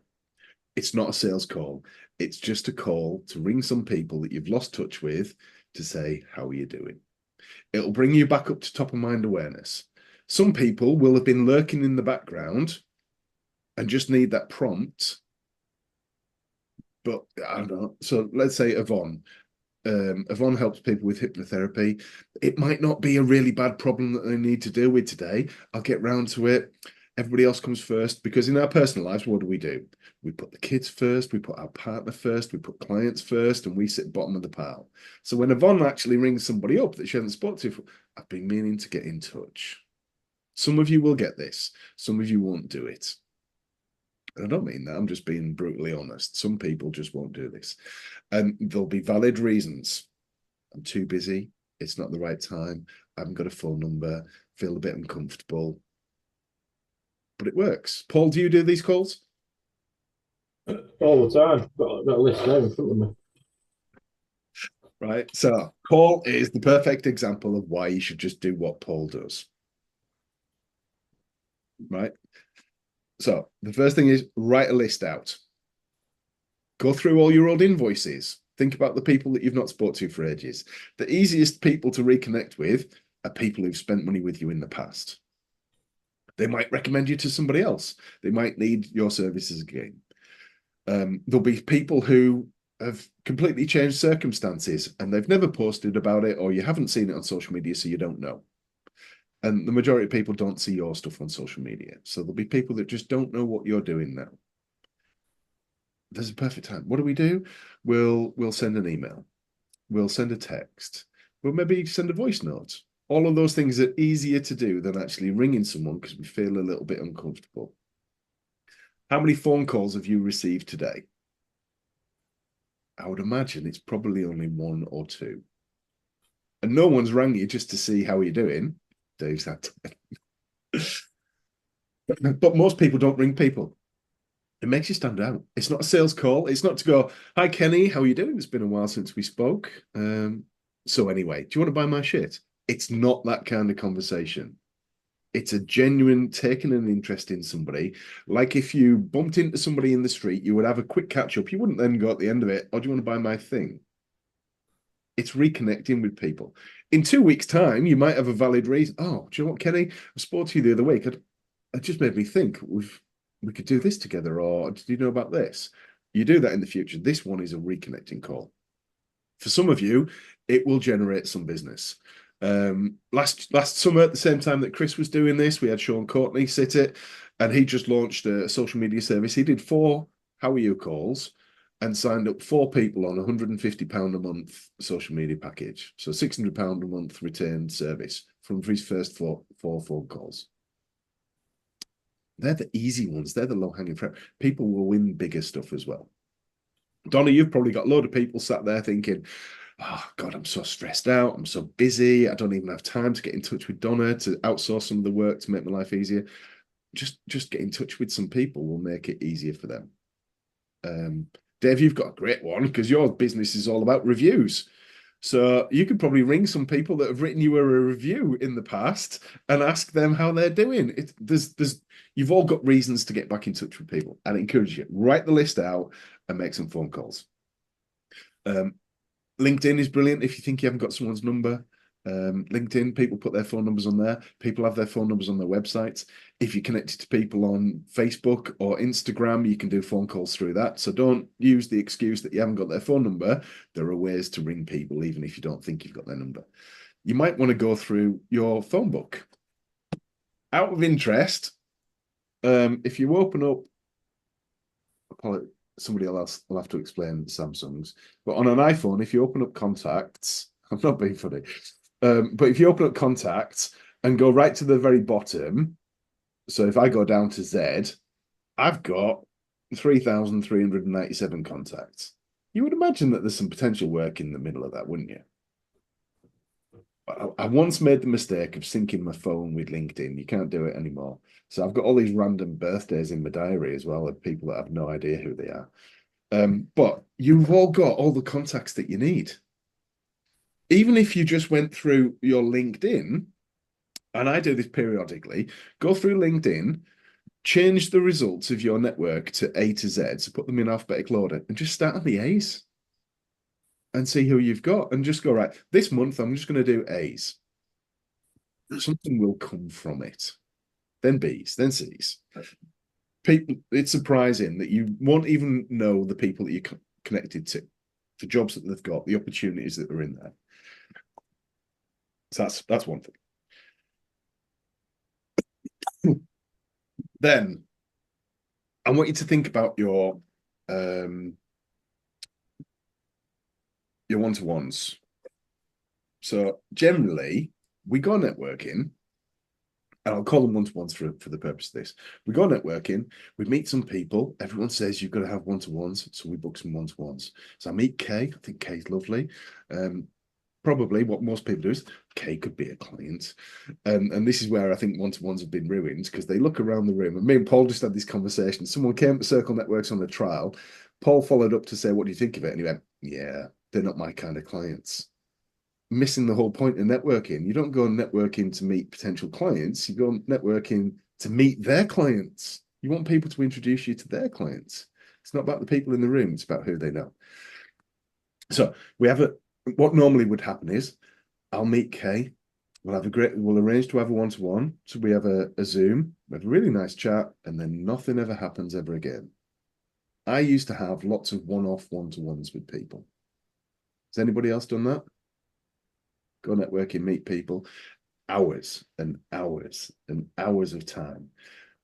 It's not a sales call. It's just a call to ring some people that you've lost touch with to say, how are you doing? It'll bring you back up to top of mind awareness. Some people will have been lurking in the background and just need that prompt. But I don't know. So let's say Yvonne. Yvonne helps people with hypnotherapy. It might not be a really bad problem that they need to deal with today. I'll get round to it. Everybody else comes first, because in our personal lives, what do? We put the kids first, we put our partner first, we put clients first, and we sit bottom of the pile. So when Yvonne actually rings somebody up that she hasn't spoken to, I've been meaning to get in touch. Some of you will get this. Some of you won't do it. I don't mean that. I'm just being brutally honest. Some people just won't do this. And there'll be valid reasons. I'm too busy. It's not the right time. I haven't got a phone number. Feel a bit uncomfortable. But it works. Paul, do you do these calls? All the time. Got a list there in front of me. Right. So Paul is the perfect example of why you should just do what Paul does. Right. So the first thing is write a list out. Go through all your old invoices. Think about the people that you've not spoke to for ages. The easiest people to reconnect with are people who've spent money with you in the past. They might recommend you to somebody else. They might need your services again. There'll be people who have completely changed circumstances and they've never posted about it, or you haven't seen it on social media, so you don't know. And the majority of people don't see your stuff on social media. So there'll be people that just don't know what you're doing now. There's a perfect time. What do? We'll send an email. We'll send a text. We'll maybe send a voice note. All of those things are easier to do than actually ringing someone because we feel a little bit uncomfortable. How many phone calls have you received today? I would imagine it's probably only one or two. And no one's rang you just to see how you're doing. Dave's had but most people don't ring people. It makes you stand out. It's not a sales call. It's not to go, hi, Kenny, how are you doing? It's been a while since we spoke. So anyway, do you want to buy my shit? It's not that kind of conversation. It's a genuine taking an interest in somebody. Like if you bumped into somebody in the street, you would have a quick catch up. You wouldn't then go at the end of it, oh, do you want to buy my thing? It's reconnecting with people. In 2 weeks' time, you might have a valid reason. Oh, do you know what, Kenny? I spoke to you the other week. It just made me think we could do this together, or did you know about this? You do that in the future. This one is a reconnecting call. For some of you, it will generate some business. Last summer, at the same time that Chris was doing this, we had Sean Courtney sit it, and he just launched a social media service. He did 4 how are you calls and signed up 4 people on £150 a month social media package. So £600 a month retained service from his first four phone calls. They're the easy ones. They're the low-hanging fruit. People will win bigger stuff as well. Donna, you've probably got a load of people sat there thinking, oh God, I'm so stressed out. I'm so busy. I don't even have time to get in touch with Donna to outsource some of the work to make my life easier. Just get in touch with some people will make it easier for them. Dave, you've got a great one because your business is all about reviews. So you could probably ring some people that have written you a review in the past and ask them how they're doing. You've all got reasons to get back in touch with people. I'd encourage you, write the list out and make some phone calls. LinkedIn is brilliant if you think you haven't got someone's number. LinkedIn, people put their phone numbers on there. People have their phone numbers on their websites. If you're connected to people on Facebook or Instagram, you can do phone calls through that. So don't use the excuse that you haven't got their phone number. There are ways to ring people, even if you don't think you've got their number. You might want to go through your phone book. Out of interest, if you open up, somebody else will have to explain Samsung's, but on an iPhone, if you open up contacts, I'm not being funny, but if you open up contacts and go right to the very bottom, so if I go down to Z, I've got 3,397 contacts. You would imagine that there's some potential work in the middle of that, wouldn't you? I once made the mistake of syncing my phone with LinkedIn. You can't do it anymore. So I've got all these random birthdays in my diary as well of people that have no idea who they are. But you've all got all the contacts that you need. Even if you just went through your LinkedIn, and I do this periodically, go through LinkedIn, change the results of your network to A to Z, so put them in alphabetical order, and just start on the A's and see who you've got, and just go, right, this month I'm just going to do A's. Something will come from it. Then B's, then C's. People, it's surprising that you won't even know the people that you're connected to, the jobs that they've got, the opportunities that are in there. So that's one thing. Then I want you to think about your one-to-ones. So generally, we go networking, and I'll call them one-to-ones for the purpose of this. We go networking, we meet some people. Everyone says you've got to have one-to-ones, so we book some one-to-ones. So I meet Kay. I think Kay's lovely. Probably what most people do is Kay could be a client. And this is where I think one-to-ones have been ruined because they look around the room. And me and Paul just had this conversation. Someone came to Circle Networks on a trial. Paul followed up to say, what do you think of it? And he went, yeah, they're not my kind of clients. Missing the whole point of networking. You don't go networking to meet potential clients. You go networking to meet their clients. You want people to introduce you to their clients. It's not about the people in the room. It's about who they know. So we have what normally would happen is I'll meet Kay. We'll arrange to have a one-to-one. So we have a Zoom, we have a really nice chat, and then nothing ever happens ever again. I used to have lots of one-off one-to-ones with people. Has anybody else done that? Go networking, meet people, hours and hours and hours of time.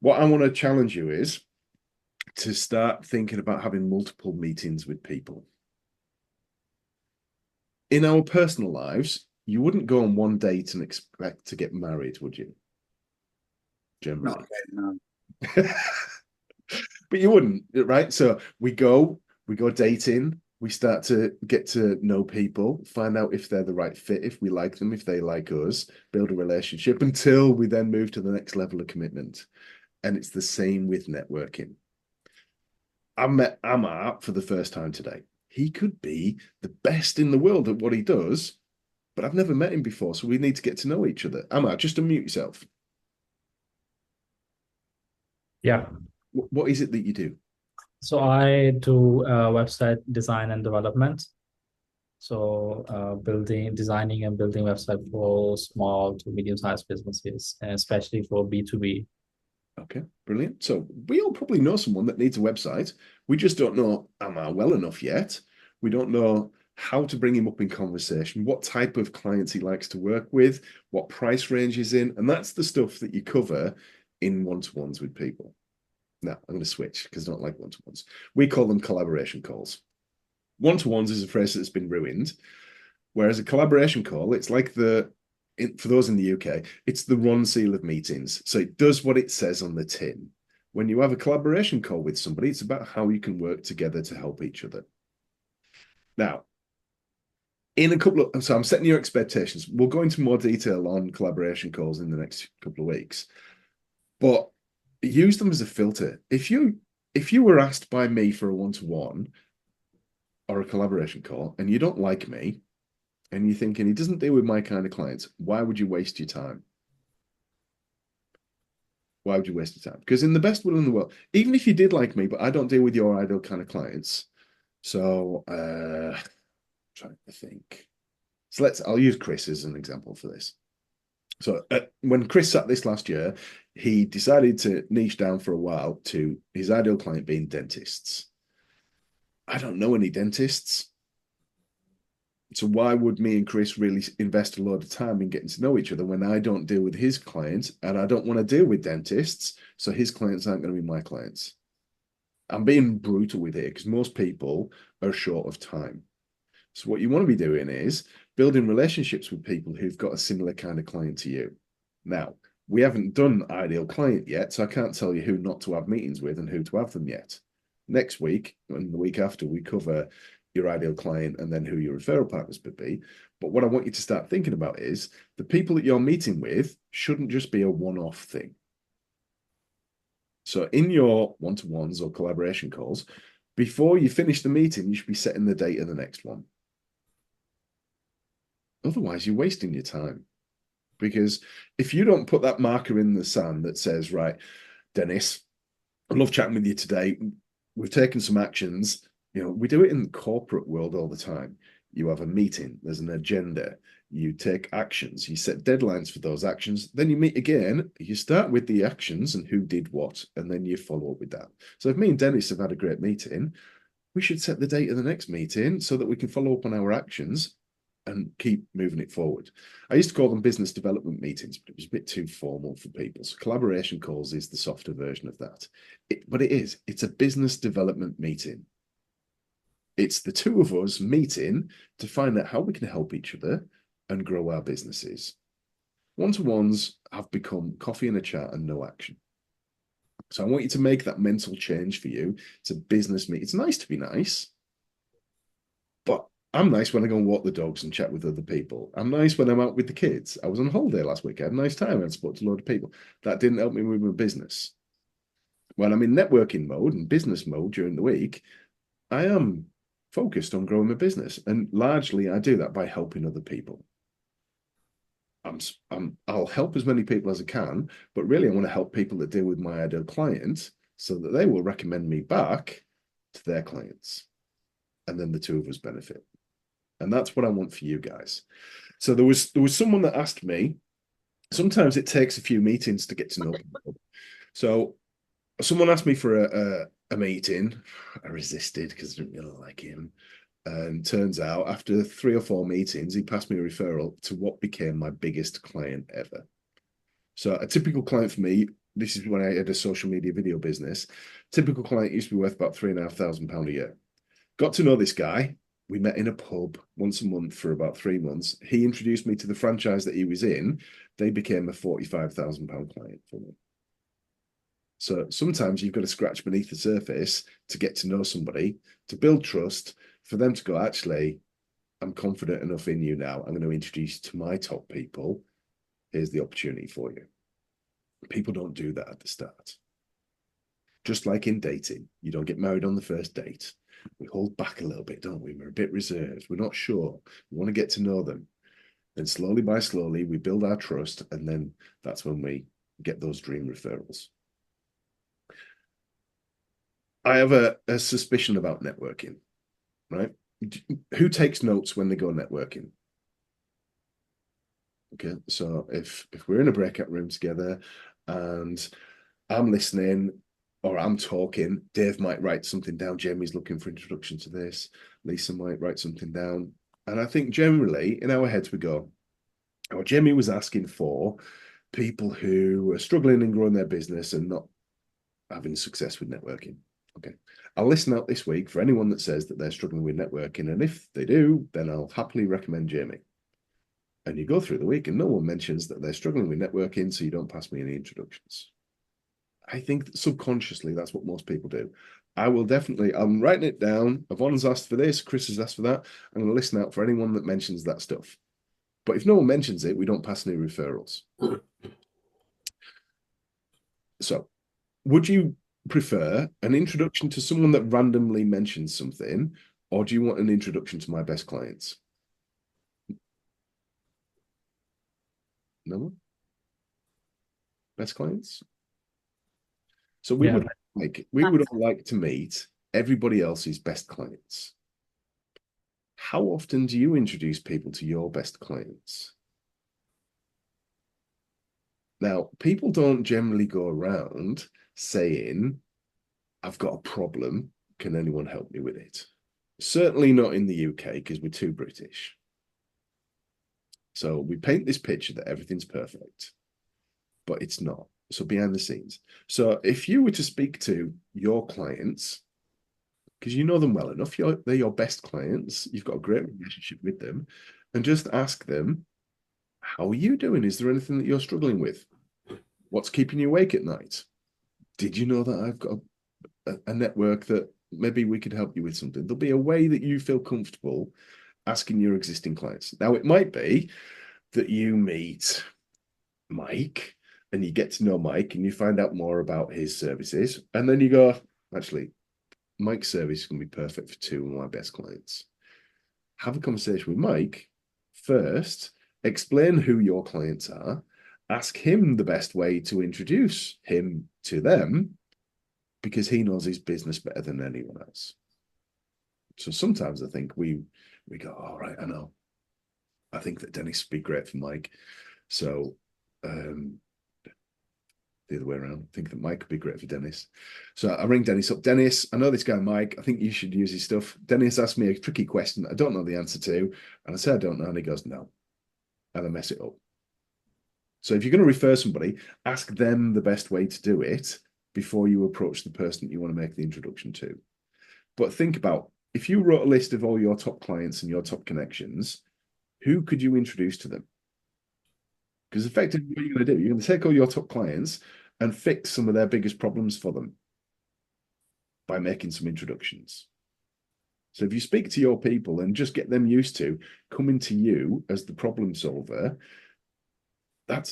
What I want to challenge you is to start thinking about having multiple meetings with people. In our personal lives, you wouldn't go on one date and expect to get married, would you? Generally. No. But you wouldn't, right? So we go dating, we start to get to know people, find out if they're the right fit, if we like them, if they like us, build a relationship until we then move to the next level of commitment. And it's the same with networking. I met Amar for the first time today. He could be the best in the world at what he does, but I've never met him before, so we need to get to know each other. Amar, just unmute yourself. Yeah. What is it that you do? So I do website design and development. So designing and building website for small to medium-sized businesses, and especially for B2B. Okay, brilliant. So we all probably know someone that needs a website. We just don't know Amar well enough yet. We don't know how to bring him up in conversation, what type of clients he likes to work with, what price range he's in. And that's the stuff that you cover in one-to-ones with people. Now, I'm going to switch because I don't like one-to-ones. We call them collaboration calls. One-to-ones is a phrase that's been ruined, whereas a collaboration call, it's like for those in the UK, it's the run seal of meetings. So it does what it says on the tin. When you have a collaboration call with somebody, it's about how you can work together to help each other. Now, in a couple of, so I'm setting your expectations. We'll go into more detail on collaboration calls in the next couple of weeks, but use them as a filter. If you were asked by me for a one-to-one or a collaboration call and you don't like me and you're thinking he doesn't deal with my kind of clients, why would you waste your time? Why would you waste your time? Because in the best will in the world, even if you did like me, but I don't deal with your ideal kind of clients. So trying to think. So I'll use Chris as an example for this. So when Chris sat this last year, he decided to niche down for a while to his ideal client being dentists. I don't know any dentists. So why would me and Chris really invest a lot of time in getting to know each other when I don't deal with his clients and I don't want to deal with dentists, so his clients aren't going to be my clients? I'm being brutal with it because most people are short of time. So what you want to be doing is building relationships with people who've got a similar kind of client to you. Now, we haven't done ideal client yet, so I can't tell you who not to have meetings with and who to have them yet. Next week and the week after, we cover your ideal client and then who your referral partners would be. But what I want you to start thinking about is the people that you're meeting with shouldn't just be a one-off thing. So in your one-to-ones or collaboration calls, before you finish the meeting, you should be setting the date of the next one. Otherwise, you're wasting your time. Because if you don't put that marker in the sand that says, right, Dennis, I love chatting with you today. We've taken some actions. You know, we do it in the corporate world all the time. You have a meeting, there's an agenda, you take actions, you set deadlines for those actions, then you meet again, you start with the actions and who did what, and then you follow up with that. So if me and Dennis have had a great meeting, we should set the date of the next meeting so that we can follow up on our actions and keep moving it forward. I used to call them business development meetings, but it was a bit too formal for people. So collaboration calls is the softer version of that. But it's a business development meeting. It's the two of us meeting to find out how we can help each other and grow our businesses. One-to-ones have become coffee and a chat and no action. So I want you to make that mental change for you. It's a business meeting. It's nice to be nice, but I'm nice when I go and walk the dogs and chat with other people. I'm nice when I'm out with the kids. I was on holiday last week. I had a nice time. I spoke to a lot of people. That didn't help me with my business. When I'm in networking mode and business mode during the week, I am focused on growing my business. And largely I do that by helping other people. I'll help as many people as I can, but really I want to help people that deal with my ideal client so that they will recommend me back to their clients. And then the two of us benefit. And that's what I want for you guys. So there was someone that asked me, sometimes it takes a few meetings to get to know people. So someone asked me for a meeting. I resisted because I didn't really like him. And turns out after 3 or 4 meetings, he passed me a referral to what became my biggest client ever. So a typical client for me, this is when I had a social media video business. Typical client used to be worth about £3,500 a year. Got to know this guy. We met in a pub once a month for about 3 months. He introduced me to the franchise that he was in. They became a £45,000 client for me. So sometimes you've got to scratch beneath the surface to get to know somebody, to build trust, for them to go, actually, I'm confident enough in you now. I'm going to introduce you to my top people. Here's the opportunity for you. People don't do that at the start. Just like in dating, you don't get married on the first date. We hold back a little bit, don't we? We're a bit reserved. We're not sure. We want to get to know them. Then slowly by slowly, we build our trust, and then that's when we get those dream referrals. I have a suspicion about networking, right? Who takes notes when they go networking? Okay, so if we're in a breakout room together and I'm listening or I'm talking, Dave might write something down. Jamie's looking for introduction to this. Lisa might write something down. And I think generally in our heads we go, oh, Jamie was asking for people who are struggling and growing their business and not having success with networking. Okay, I'll listen out this week for anyone that says that they're struggling with networking. And if they do, then I'll happily recommend Jamie. And you go through the week and no one mentions that they're struggling with networking, so you don't pass me any introductions. I think that subconsciously that's what most people do. I will definitely, I'm writing it down. Yvonne's asked for this, Chris has asked for that. I'm going to listen out for anyone that mentions that stuff. But if no one mentions it, we don't pass any referrals. So, would you prefer an introduction to someone that randomly mentions something, or do you want an introduction to my best clients? No one? Best clients? So we would all like to meet everybody else's best clients. How often do you introduce people to your best clients? Now, people don't generally go around saying, I've got a problem. Can anyone help me with it? Certainly not in the UK because we're too British. So we paint this picture that everything's perfect, but it's not. So behind the scenes. So if you were to speak to your clients, because you know them well enough, they're your best clients, you've got a great relationship with them, and just ask them, how are you doing? Is there anything that you're struggling with? What's keeping you awake at night? Did you know that I've got a network that maybe we could help you with something? There'll be a way that you feel comfortable asking your existing clients. Now, it might be that you meet Mike and you get to know Mike and you find out more about his services. And then you go, actually, Mike's service is going to be perfect for two of my best clients. Have a conversation with Mike first, explain who your clients are, ask him the best way to introduce him to them, because he knows his business better than anyone else. So sometimes I think we go, all right, I know. I think that Dennis would be great for Mike. So the other way around, I think that Mike would be great for Dennis. So I ring Dennis up. Dennis, I know this guy, Mike. I think you should use his stuff. Dennis asked me a tricky question I don't know the answer to. And I said, I don't know. And he goes, no. And I mess it up. So if you're going to refer somebody, ask them the best way to do it before you approach the person that you want to make the introduction to. But think about, if you wrote a list of all your top clients and your top connections, who could you introduce to them? Because effectively, what you're going to do, you're going to take all your top clients and fix some of their biggest problems for them by making some introductions. So if you speak to your people and just get them used to coming to you as the problem solver,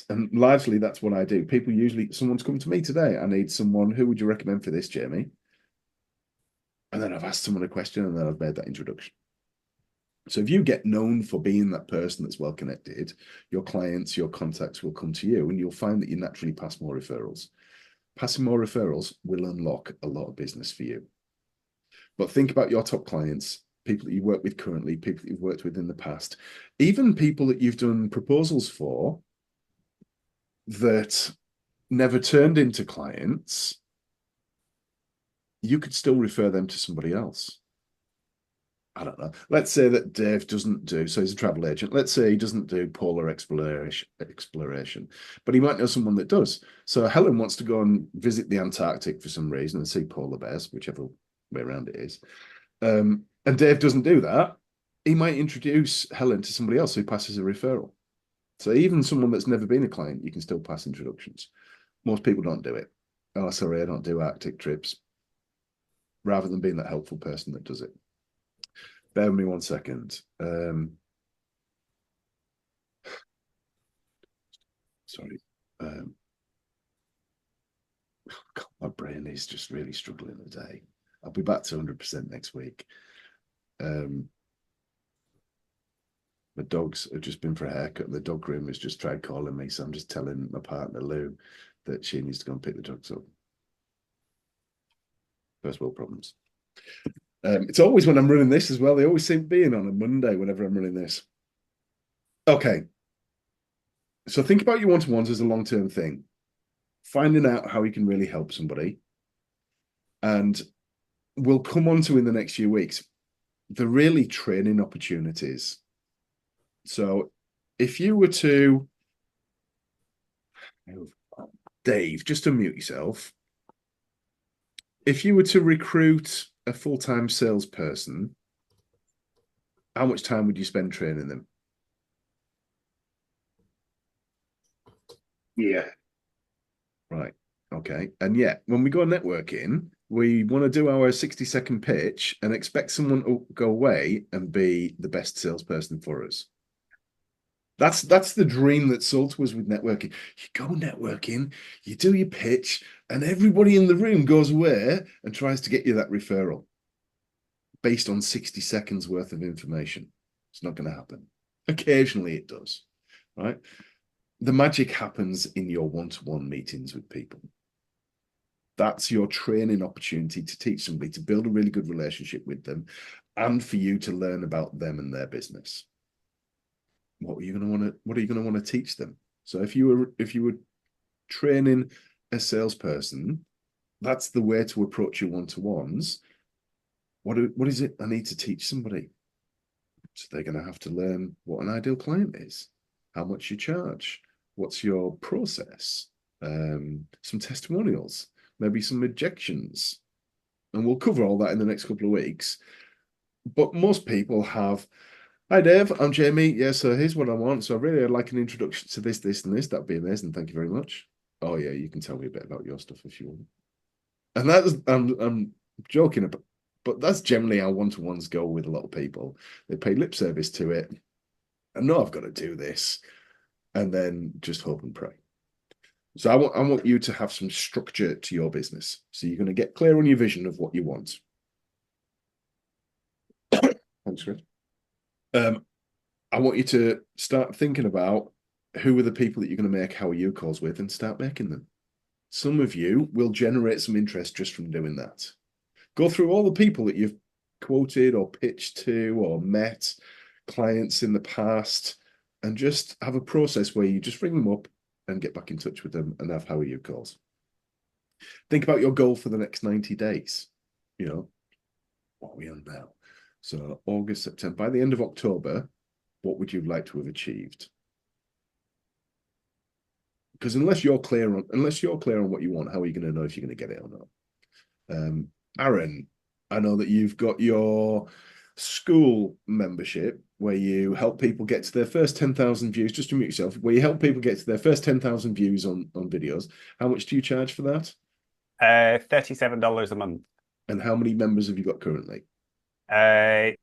and largely that's what I do. People usually, someone's come to me today, I need someone, who would you recommend for this, Jamie? And then I've asked someone a question and then I've made that introduction. So if you get known for being that person that's well connected, your clients, your contacts will come to you and you'll find that you naturally pass more referrals. Passing more referrals will unlock a lot of business for you. But think about your top clients, people that you work with currently, people that you've worked with in the past, even people that you've done proposals for that never turned into clients. You could still refer them to somebody else. I don't know. Let's say that Dave doesn't do, so he's a travel agent. Let's say he doesn't do polar exploration, but he might know someone that does. So Helen wants to go and visit the Antarctic for some reason and see polar bears, whichever way around it is. And Dave doesn't do that. He might introduce Helen to somebody else who passes a referral. So even someone that's never been a client, you can still pass introductions. Most people don't do it. Oh, sorry, I don't do Arctic trips. Rather than being that helpful person that does it. Bear with me 1 second. Sorry. God, my brain is just really struggling today. I'll be back to 100% next week. My dogs have just been for a haircut. The dog groom has just tried calling me, so I'm just telling my partner Lou that she needs to go and pick the dogs up. First world problems. It's always when I'm running this as well. They always seem to be in on a Monday whenever I'm running this. Okay. So think about your one-to-ones as a long-term thing. Finding out how you can really help somebody. And we'll come on to in the next few weeks, the really training opportunities. So if you were to, Dave, just unmute yourself. If you were to recruit a full-time salesperson, how much time would you spend training them? Yeah. Right. Okay. And yet, when we go networking, We want to do our 60-second pitch and expect someone to go away and be the best salesperson for us. That's the dream that's sold to us with networking. You go networking, you do your pitch, and everybody in the room goes away and tries to get you that referral based on 60 seconds worth of information. It's not going to happen. Occasionally it does, right? The magic happens in your one-to-one meetings with people. That's your training opportunity to teach somebody, to build a really good relationship with them, and for you to learn about them and their business. What are you going to want to teach them? So if you were training a salesperson, that's the way to approach your one-to-ones. What is it I need to teach somebody? So they're going to have to learn what an ideal client is, how much you charge, what's your process, some testimonials, maybe some objections. And we'll cover all that in the next couple of weeks. But most people have, hi Dave, I'm Jamie. Yeah, so here's what I want. So I really would like an introduction to this, this, and this. That'd be amazing. Thank you very much. Oh yeah, you can tell me a bit about your stuff if you want. And that's, I'm joking about, but that's generally how one-to-ones go with a lot of people. They pay lip service to it. I know I've got to do this, and then just hope and pray. So I want you to have some structure to your business. So you're going to get clear on your vision of what you want. Thanks, Chris. I want you to start thinking about who are the people that you're going to make How Are You calls with, and start making them. Some of you will generate some interest just from doing that. Go through all the people that you've quoted or pitched to or met, clients in the past, and just have a process where you just ring them up and get back in touch with them and have How Are You calls. Think about your goal for the next 90 days. You know, what are we on now? So August, September, by the end of October, what would you like to have achieved? Because unless you're clear on what you want, how are you going to know if you're going to get it or not? Aaron, I know that you've got your school membership where you help people get to their first 10,000 views. Just to mute yourself, where you help people get to their first 10,000 views on videos. How much do you charge for that? $37 a month. And how many members have you got currently? 12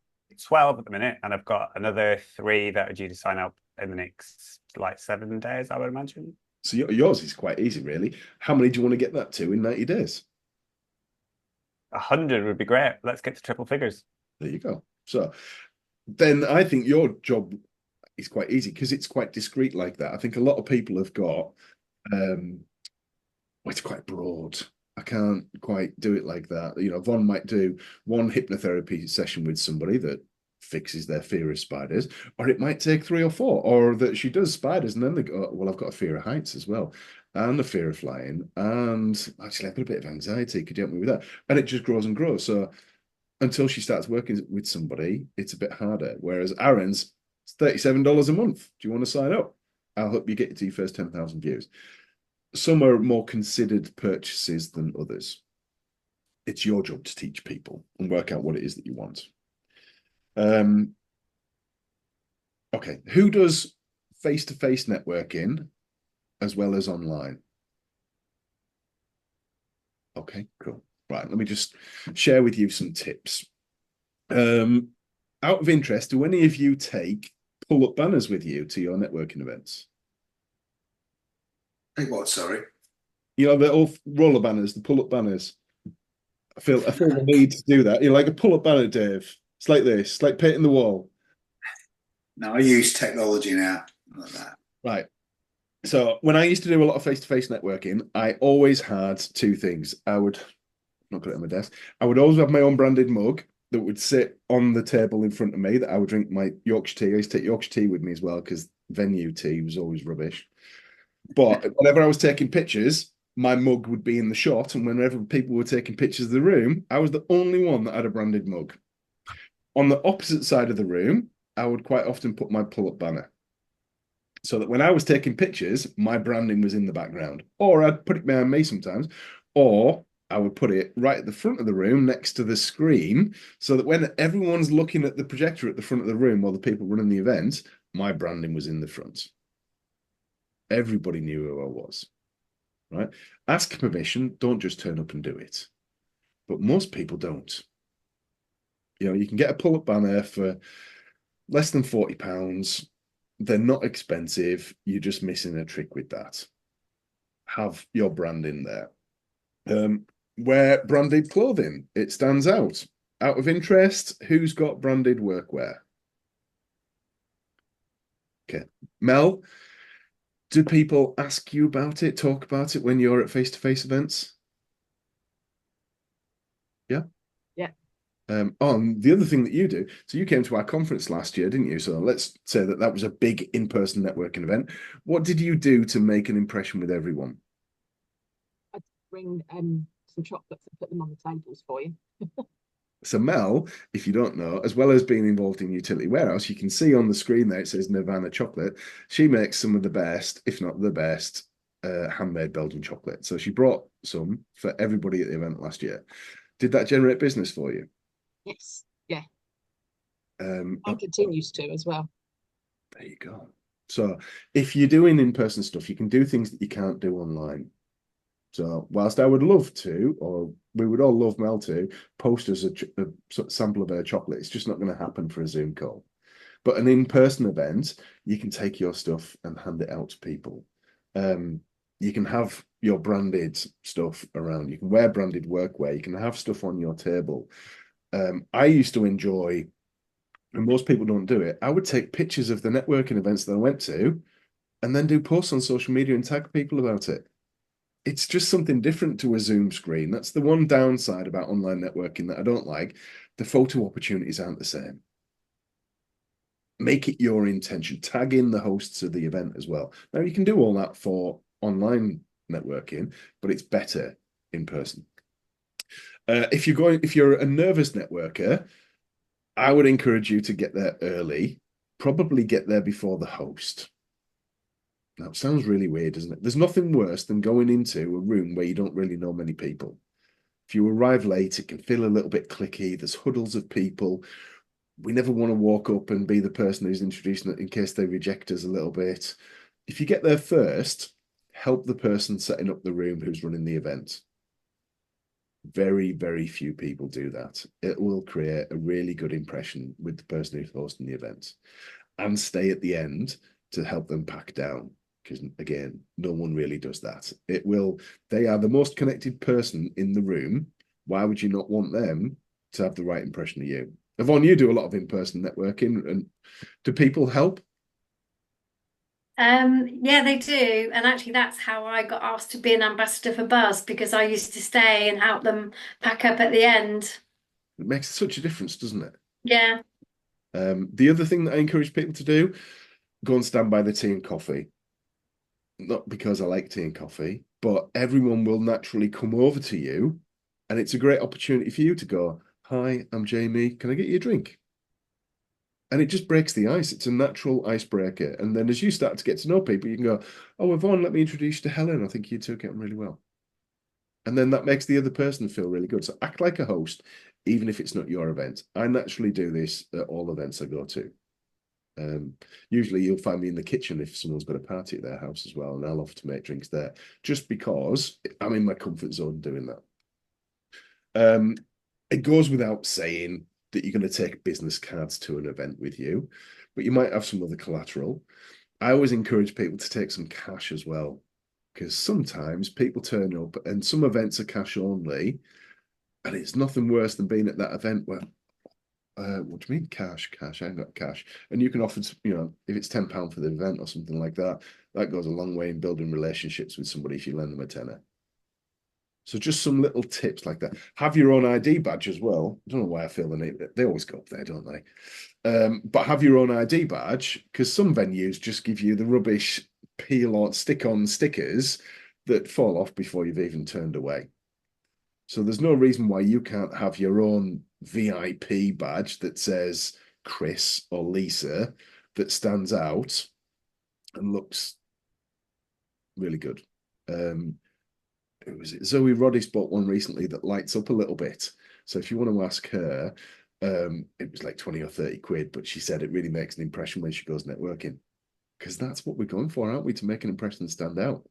at the minute, and I've got another 3 that are due to sign up in the next 7 days, I would imagine. So yours is quite easy, really. How many do you want to get that to in 90 days? 100 would be great. Let's get to triple figures. There you go. So then I think your job is quite easy because it's quite discreet like that. I think a lot of people have got, it's quite broad. I can't quite do it like that. You know, Von might do one hypnotherapy session with somebody that fixes their fear of spiders, or it might take 3 or 4, or that she does spiders and then they go, well, I've got a fear of heights as well, and a fear of flying, and actually I've got a bit of anxiety. Could you help me with that? And it just grows and grows. So until she starts working with somebody, it's a bit harder. Whereas Aaron's, it's $37 a month. Do you want to sign up? I'll help you get to your first 10,000 views. Some are more considered purchases than others. It's your job to teach people and work out what it is that you want. Okay, who does face-to-face networking as well as online? Okay, cool. Right, let me just share with you some tips. Out of interest, do any of you take pull-up banners with you to your networking events? Think what, sorry? You know, the old roller banners, the pull-up banners. I feel the need to do that. You know, like a pull-up banner, Dave. It's like this, like painting the wall. No, I use technology now, like that. Right. So when I used to do a lot of face-to-face networking, I always had 2 things. I would not put it on my desk. I would always have my own branded mug that would sit on the table in front of me that I would drink my Yorkshire tea. I used to take Yorkshire tea with me as well because venue tea was always rubbish. But whenever I was taking pictures, my mug would be in the shot. And whenever people were taking pictures of the room, I was the only one that had a branded mug. On the opposite side of the room, I would quite often put my pull-up banner so that when I was taking pictures, my branding was in the background. Or I'd put it behind me sometimes, or I would put it right at the front of the room next to the screen so that when everyone's looking at the projector at the front of the room while the people running the event, my branding was in the front. Everybody knew who I was, right? Ask permission. Don't just turn up and do it. but most people don't. You know, you can get a pull-up banner for less than £40. They're not expensive. You're just missing a trick with that. Have your brand in there. Wear branded clothing. It stands out. Out of interest, who's got branded workwear? Okay. Mel, do people ask you about it, talk about it when you're at face-to-face events? Yeah? Yeah. And the other thing that you do, so you came to our conference last year, didn't you? So let's say that was a big in-person networking event. What did you do to make an impression with everyone? I'd bring some chocolates and put them on the tables for you. So Mel, if you don't know, as well as being involved in Utility Warehouse, you can see on the screen there it says Nirvana Chocolate. She makes some of the best, if not the best, handmade Belgian chocolate. So she brought some for everybody at the event last year. Did that generate business for you? Yes. Yeah. And continues to as well. There you go. So if you're doing in-person stuff, you can do things that you can't do online. So whilst I would love to, or we would all love Mel to, post us a sample of her chocolate, it's just not going to happen for a Zoom call. But an in-person event, you can take your stuff and hand it out to people. You can have your branded stuff around. You can wear branded workwear. You can have stuff on your table. I used to enjoy, and most people don't do it, I would take pictures of the networking events that I went to and then do posts on social media and tag people about it. It's just something different to a Zoom screen. That's the one downside about online networking that I don't like. The photo opportunities aren't the same. Make it your intention. Tag in the hosts of the event as well. Now, you can do all that for online networking, but it's better in person. If you're a nervous networker, I would encourage you to get there early. Probably get there before the host. Now, it sounds really weird, doesn't it? There's nothing worse than going into a room where you don't really know many people. If you arrive late, it can feel a little bit cliquey. There's huddles of people. We never want to walk up and be the person who's introducing it in case they reject us a little bit. If you get there first, help the person setting up the room who's running the event. Very, very few people do that. It will create a really good impression with the person who's hosting the event, and stay at the end to help them pack down. Because again, no one really does that. They are the most connected person in the room. Why would you not want them to have the right impression of you? Yvonne, you do a lot of in-person networking, and do people help? Yeah, they do. And actually that's how I got asked to be an ambassador for Buzz, because I used to stay and help them pack up at the end. It makes such a difference, doesn't it? Yeah. The other thing that I encourage people to do, go and stand by the tea and coffee. Not because I like tea and coffee, but everyone will naturally come over to you, and it's a great opportunity for you to go, "Hi, I'm Jamie. Can I get you a drink?" And it just breaks the ice. It's a natural icebreaker. And then as you start to get to know people, you can go, "Oh, Yvonne, let me introduce you to Helen. I think you two get on really well." And then that makes the other person feel really good. So act like a host, even if it's not your event. I naturally do this at all events I go to. Usually you'll find me in the kitchen if someone's got a party at their house as well, and I'll offer to make drinks there, just because I'm in my comfort zone doing that. It goes without saying that you're going to take business cards to an event with you, but you might have some other collateral. I always encourage people to take some cash as well, because sometimes people turn up and some events are cash only, and it's nothing worse than being at that event where, what do you mean cash? Cash, I ain't got cash. And you can offer, if it's £10 for the event or something like that, that goes a long way in building relationships with somebody if you lend them a tenner. So just some little tips like that. Have your own ID badge as well. I don't know why I feel the need. They always go up there, don't they? But have your own ID badge, because some venues just give you the rubbish peel on, stick on stickers that fall off before you've even turned away. So there's no reason why you can't have your own VIP badge that says Chris or Lisa, that stands out and looks really good. It was Zoe Roddice bought one recently that lights up a little bit. So if you want to ask her, it was like 20 or 30 quid, but she said it really makes an impression when she goes networking, because that's what we're going for, aren't we? To make an impression and stand out.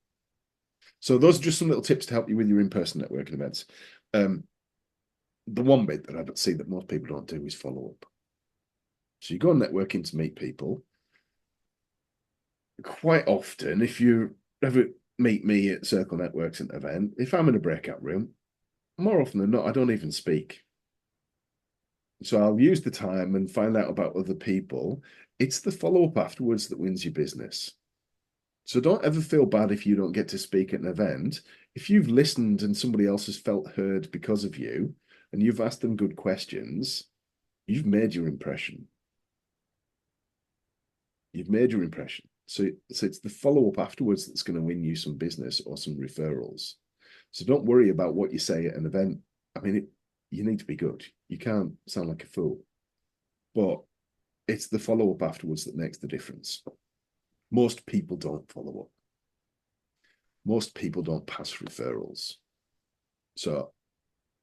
So those are just some little tips to help you with your in-person networking events. the one bit that I don't see that most people don't do is follow up. So you go on networking to meet people. Quite often, if you ever meet me at Circle Networks at an event, if I'm in a breakout room, more often than not, I don't even speak. So I'll use the time and find out about other people. It's the follow-up afterwards that wins your business. So don't ever feel bad if you don't get to speak at an event. If you've listened and somebody else has felt heard because of you, and you've asked them good questions, you've made your impression. You've made your impression. So it's the follow-up afterwards that's going to win you some business or some referrals. So don't worry about what you say at an event. I mean, you need to be good. You can't sound like a fool. But it's the follow-up afterwards that makes the difference. Most people don't follow up. Most people don't pass referrals. So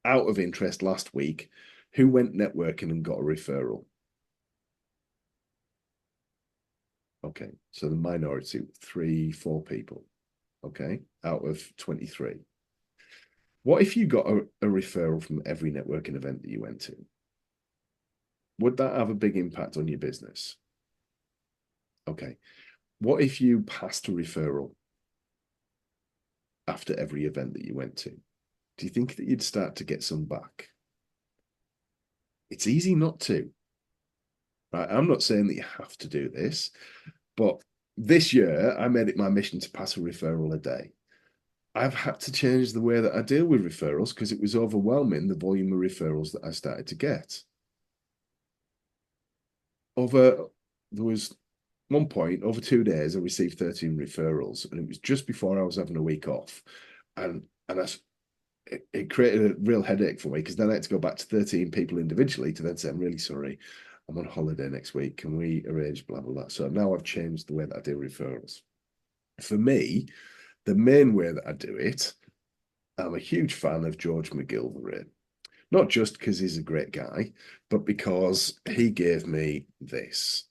out of interest last week, who went networking and got a referral? Okay, so the minority, 3-4 people, okay, out of 23. What if you got a referral from every networking event that you went to? Would that have a big impact on your business? Okay, what if you passed a referral after every event that you went to? Do you think that you'd start to get some back? It's easy not to. Right? I'm not saying that you have to do this, but this year I made it my mission to pass a referral a day. I've had to change the way that I deal with referrals because it was overwhelming, the volume of referrals that I started to get. There was one point, over 2 days, I received 13 referrals, and it was just before I was having a week off. And it created a real headache for me because then I had to go back to 13 people individually to then say, I'm really sorry, I'm on holiday next week. Can we arrange blah, blah, blah? So now I've changed the way that I do referrals. For me, the main way that I do it, I'm a huge fan of George McGilvray. Not just because he's a great guy, but because he gave me this.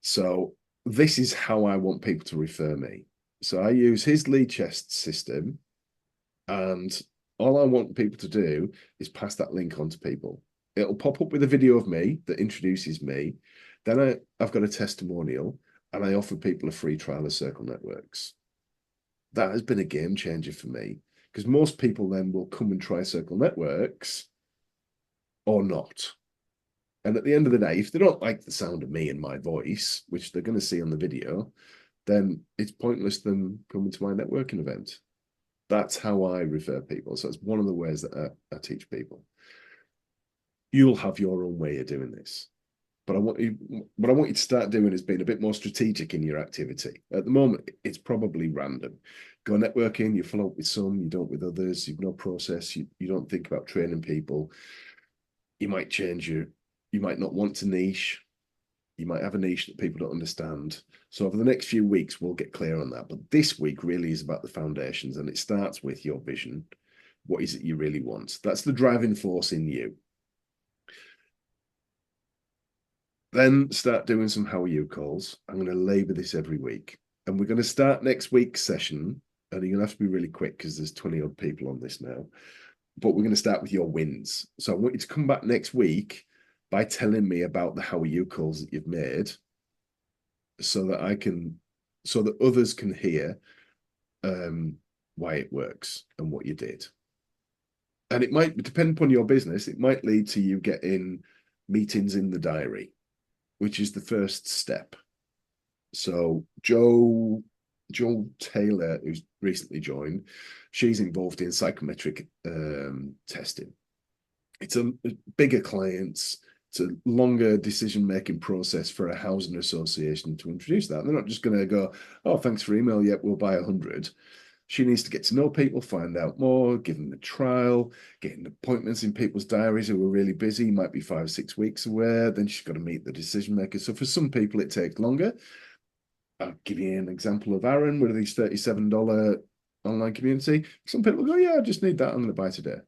So this is how I want people to refer me. So I use his lead chest system, and all I want people to do is pass that link on to people. It'll pop up with a video of me that introduces me. Then I've got a testimonial, and I offer people a free trial of Circle Networks. That has been a game changer for me because most people then will come and try Circle Networks or not. And at the end of the day, if they don't like the sound of me and my voice, which they're going to see on the video, then it's pointless them coming to my networking event. That's how I refer people. So it's one of the ways that I teach people. You'll have your own way of doing this. But what I want you to start doing is being a bit more strategic in your activity. At the moment, it's probably random. Go networking, you follow up with some, you don't with others, you've no process, you don't think about training people. You might change you might not want to niche. You might have a niche that people don't understand. So over the next few weeks, we'll get clear on that. But this week really is about the foundations, and it starts with your vision. What is it you really want? That's the driving force in you. Then start doing some how are you calls. I'm going to labor this every week. And we're going to start next week's session. And you're going to have to be really quick because there's 20 odd people on this now. But we're going to start with your wins. So I want you to come back next week by telling me about the how are you calls that you've made so that others can hear why it works and what you did. And it might depend upon your business. It might lead to you getting meetings in the diary, which is the first step. So Jo Taylor, who's recently joined, she's involved in psychometric testing. It's a bigger clients. It's a longer decision-making process for a housing association to introduce that. And they're not just going to go, oh, thanks for email, yep, we'll buy 100. She needs to get to know people, find out more, give them a trial, getting appointments in people's diaries who are really busy, might be 5 or 6 weeks away. Then she's got to meet the decision makers. So for some people, it takes longer. I'll give you an example of Aaron with his $37 online community. Some people go, yeah, I just need that. I'm going to buy today.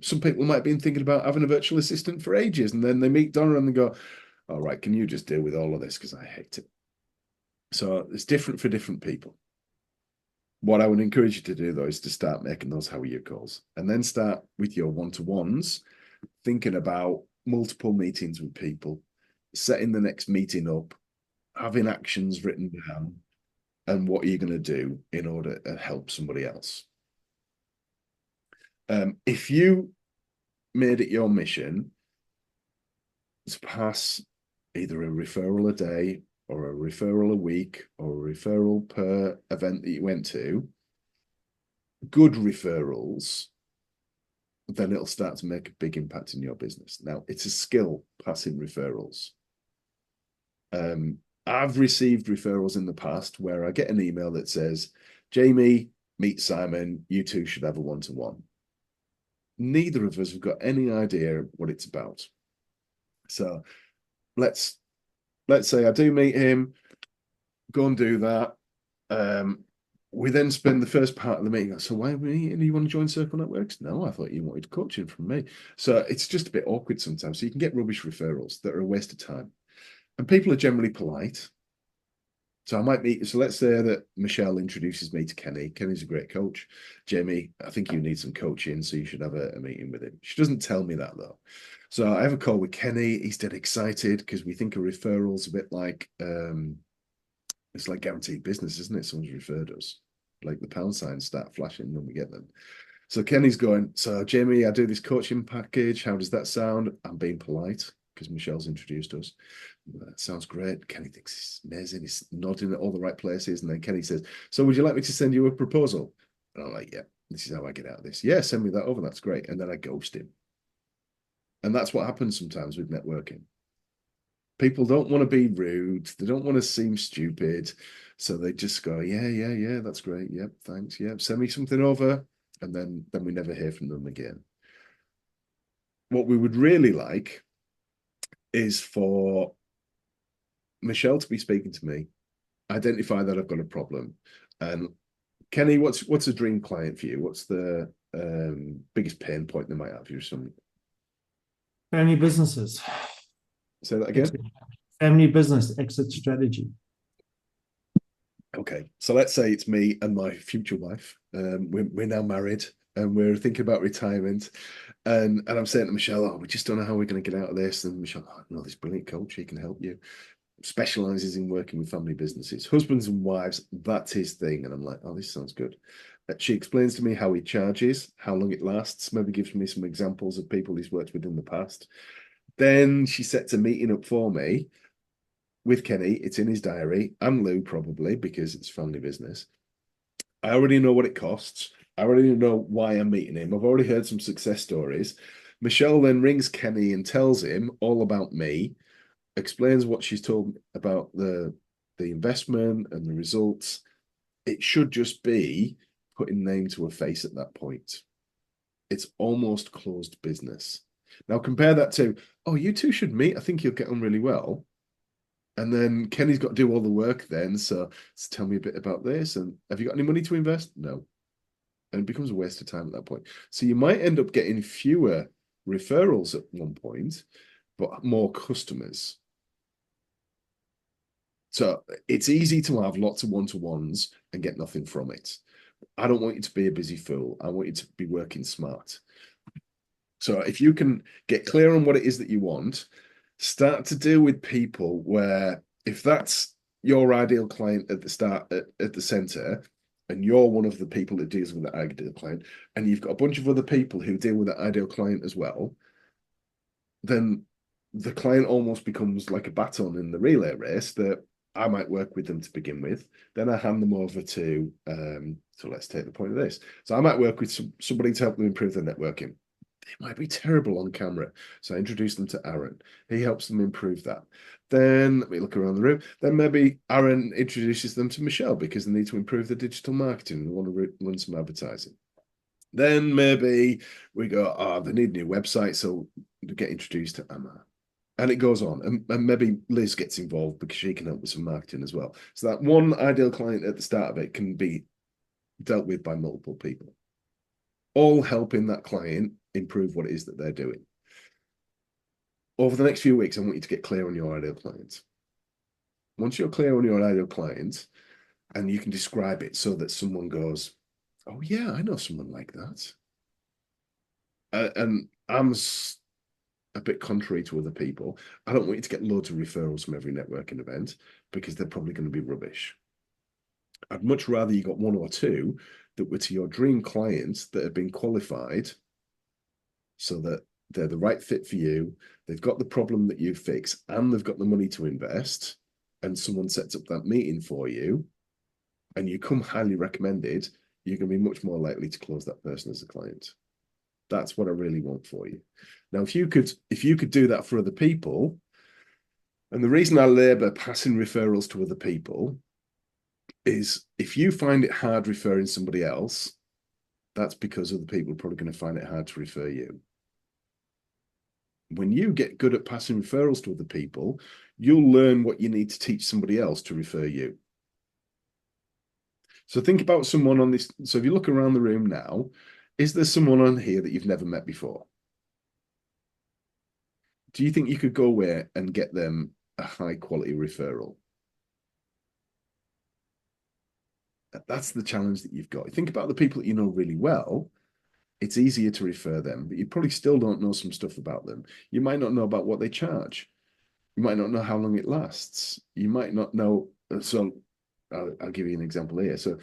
Some people might have been thinking about having a virtual assistant for ages, and then they meet Donna and they go, all right, can you just deal with all of this because I hate it. So it's different for different people. What I would encourage you to do, though, is to start making those how are you calls, and then start with your one-to-ones, thinking about multiple meetings with people, setting the next meeting up, having actions written down, and what are you going to do in order to help somebody else. If you made it your mission to pass either a referral a day or a referral a week or a referral per event that you went to, good referrals, then it'll start to make a big impact in your business. Now, it's a skill, passing referrals. I've received referrals in the past where I get an email that says, Jamie, meet Simon, you two should have a one-to-one. Neither of us have got any idea what it's about. So let's say I do meet him, go and do that. We then spend the first part of the meeting. So why are we meeting? Do you want to join Circle Networks? No, I thought you wanted coaching from me. So it's just a bit awkward sometimes. So you can get rubbish referrals that are a waste of time. And people are generally polite. So I might meet, so let's say that Michelle introduces me to Kenny. Kenny's a great coach. Jamie, I think you need some coaching, so you should have a meeting with him. She doesn't tell me that, though. So I have a call with Kenny. He's dead excited because we think a referral's a bit like, it's like guaranteed business, isn't it? Someone's referred us. Like the pound signs start flashing when we get them. So Kenny's going, so Jamie, I do this coaching package. How does that sound? I'm being polite because Michelle's introduced us. That sounds great. Kenny thinks it's amazing. He's nodding at all the right places. And then Kenny says, so would you like me to send you a proposal? And I'm like, yeah, this is how I get out of this. Yeah, send me that over. That's great. And then I ghost him. And that's what happens sometimes with networking. People don't want to be rude. They don't want to seem stupid. So they just go, yeah, that's great. Yep, thanks. Yep, send me something over. And then we never hear from them again. What we would really like is for Michelle to be speaking to me, identify that I've got a problem. And Kenny, what's a dream client for you? What's the biggest pain point they might have? You some family businesses. Say that again. Family business exit strategy. Okay, so let's say it's me and my future wife. We're now married and we're thinking about retirement. And I'm saying to Michelle, oh, we just don't know how we're going to get out of this. And Michelle, oh, no, this brilliant coach, he can help you. Specializes in working with family businesses, husbands and wives. That's his thing. And I'm like, oh, this sounds good. She explains to me how he charges, how long it lasts, maybe gives me some examples of people he's worked with in the past. Then she sets a meeting up for me with Kenny. It's in his diary, and Lou probably, because it's family business. I already know what it costs. I already know why I'm meeting him. I've already heard some success stories. Michelle then rings Kenny and tells him all about me, explains what she's told me about the investment and the results. It should just be putting name to a face at that point. It's almost closed business. Now compare that to, oh, you two should meet. I think you'll get on really well. And then Kenny's got to do all the work then. So tell me a bit about this. And have you got any money to invest? No. And it becomes a waste of time at that point. So you might end up getting fewer referrals at one point, but more customers. So it's easy to have lots of one-to-ones and get nothing from it. I don't want you to be a busy fool. I want you to be working smart. So if you can get clear on what it is that you want, start to deal with people where if that's your ideal client at the start, at the center, and you're one of the people that deals with that ideal client, and you've got a bunch of other people who deal with that ideal client as well, then the client almost becomes like a baton in the relay race that I might work with them to begin with. Then I hand them over to, so let's take the point of this. So I might work with somebody to help them improve their networking. They might be terrible on camera. So I introduce them to Aaron. He helps them improve that. Then let me look around the room. Then maybe Aaron introduces them to Michelle because they need to improve their digital marketing and want to run some advertising. Then maybe we go, oh, they need a new website. So we get introduced to Emma. And it goes on. And maybe Liz gets involved because she can help with some marketing as well. So that one ideal client at the start of it can be dealt with by multiple people, all helping that client improve what it is that they're doing. Over the next few weeks, I want you to get clear on your ideal client. Once you're clear on your ideal client, and you can describe it so that someone goes, oh yeah, I know someone like that. And I'm a bit contrary to other people. I don't want you to get loads of referrals from every networking event because they're probably going to be rubbish. I'd much rather you got one or two that were to your dream clients that have been qualified so that they're the right fit for you. They've got the problem that you fix and they've got the money to invest, and someone sets up that meeting for you and you come highly recommended, you're going to be much more likely to close that person as a client. That's what I really want for you. Now, if you could do that for other people, and the reason I labor passing referrals to other people is if you find it hard referring somebody else, that's because other people are probably going to find it hard to refer you. When you get good at passing referrals to other people, you'll learn what you need to teach somebody else to refer you. So think about someone on this. So if you look around the room now, is there someone on here that you've never met before? Do you think you could go away and get them a high quality referral? That's the challenge that you've got. Think about the people that you know really well. It's easier to refer them, but you probably still don't know some stuff about them. You might not know about what they charge. You might not know how long it lasts. You might not know. So I'll give you an example here. So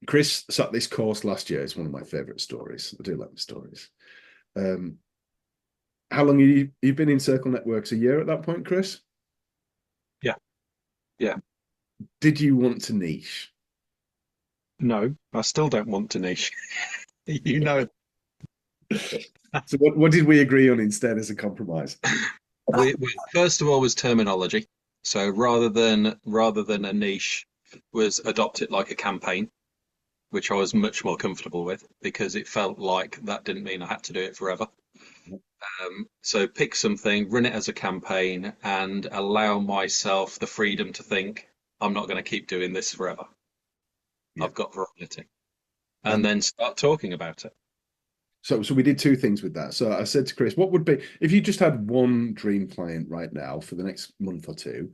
Chris sat this course last year. It's one of my favorite stories. I do like the stories. How long have you been in Circle Networks? A year at that point, Chris? Yeah. Did you want to niche? No, I still don't want to niche. You know, So what did we agree on instead as a compromise? first of all was terminology. So rather than a niche, was adopt it like a campaign, which I was much more comfortable with because it felt like that didn't mean I had to do it forever. So pick something, run it as a campaign, and allow myself the freedom to think I'm not going to keep doing this forever. Yeah. I've got variety, and then start talking about it. So we did two things with that. So I said to Chris, what would be, if you just had one dream client right now for the next month or two,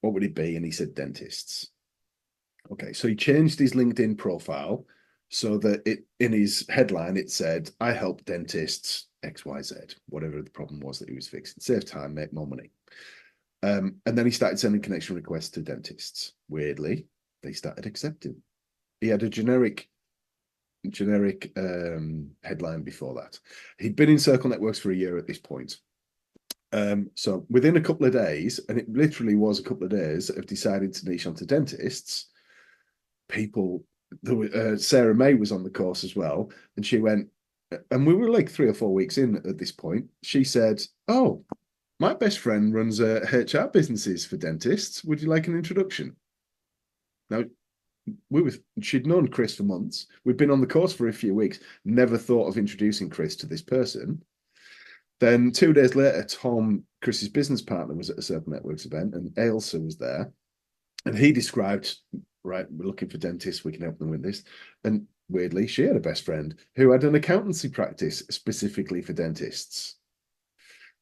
what would it be? And he said dentists. Okay, so he changed his LinkedIn profile so that in his headline it said, I help dentists XYZ, whatever the problem was that he was fixing. Save time, make more money. And then he started sending connection requests to dentists. Weirdly, they started accepting. He had a generic headline before that. He'd been in Circle Networks for a year at this point. So within a couple of days, and it literally was a couple of days of deciding to niche onto dentists, Sarah May was on the course as well, and she went, and we were like 3 or 4 weeks in at this point. She said, oh, my best friend runs HR businesses for dentists. Would you like an introduction? Now, she'd known Chris for months. We'd been on the course for a few weeks, never thought of introducing Chris to this person. Then 2 days later, Tom, Chris's business partner, was at a Circle Networks event, and Ailsa was there. And he described, right, we're looking for dentists, we can help them with this. And weirdly, she had a best friend who had an accountancy practice specifically for dentists.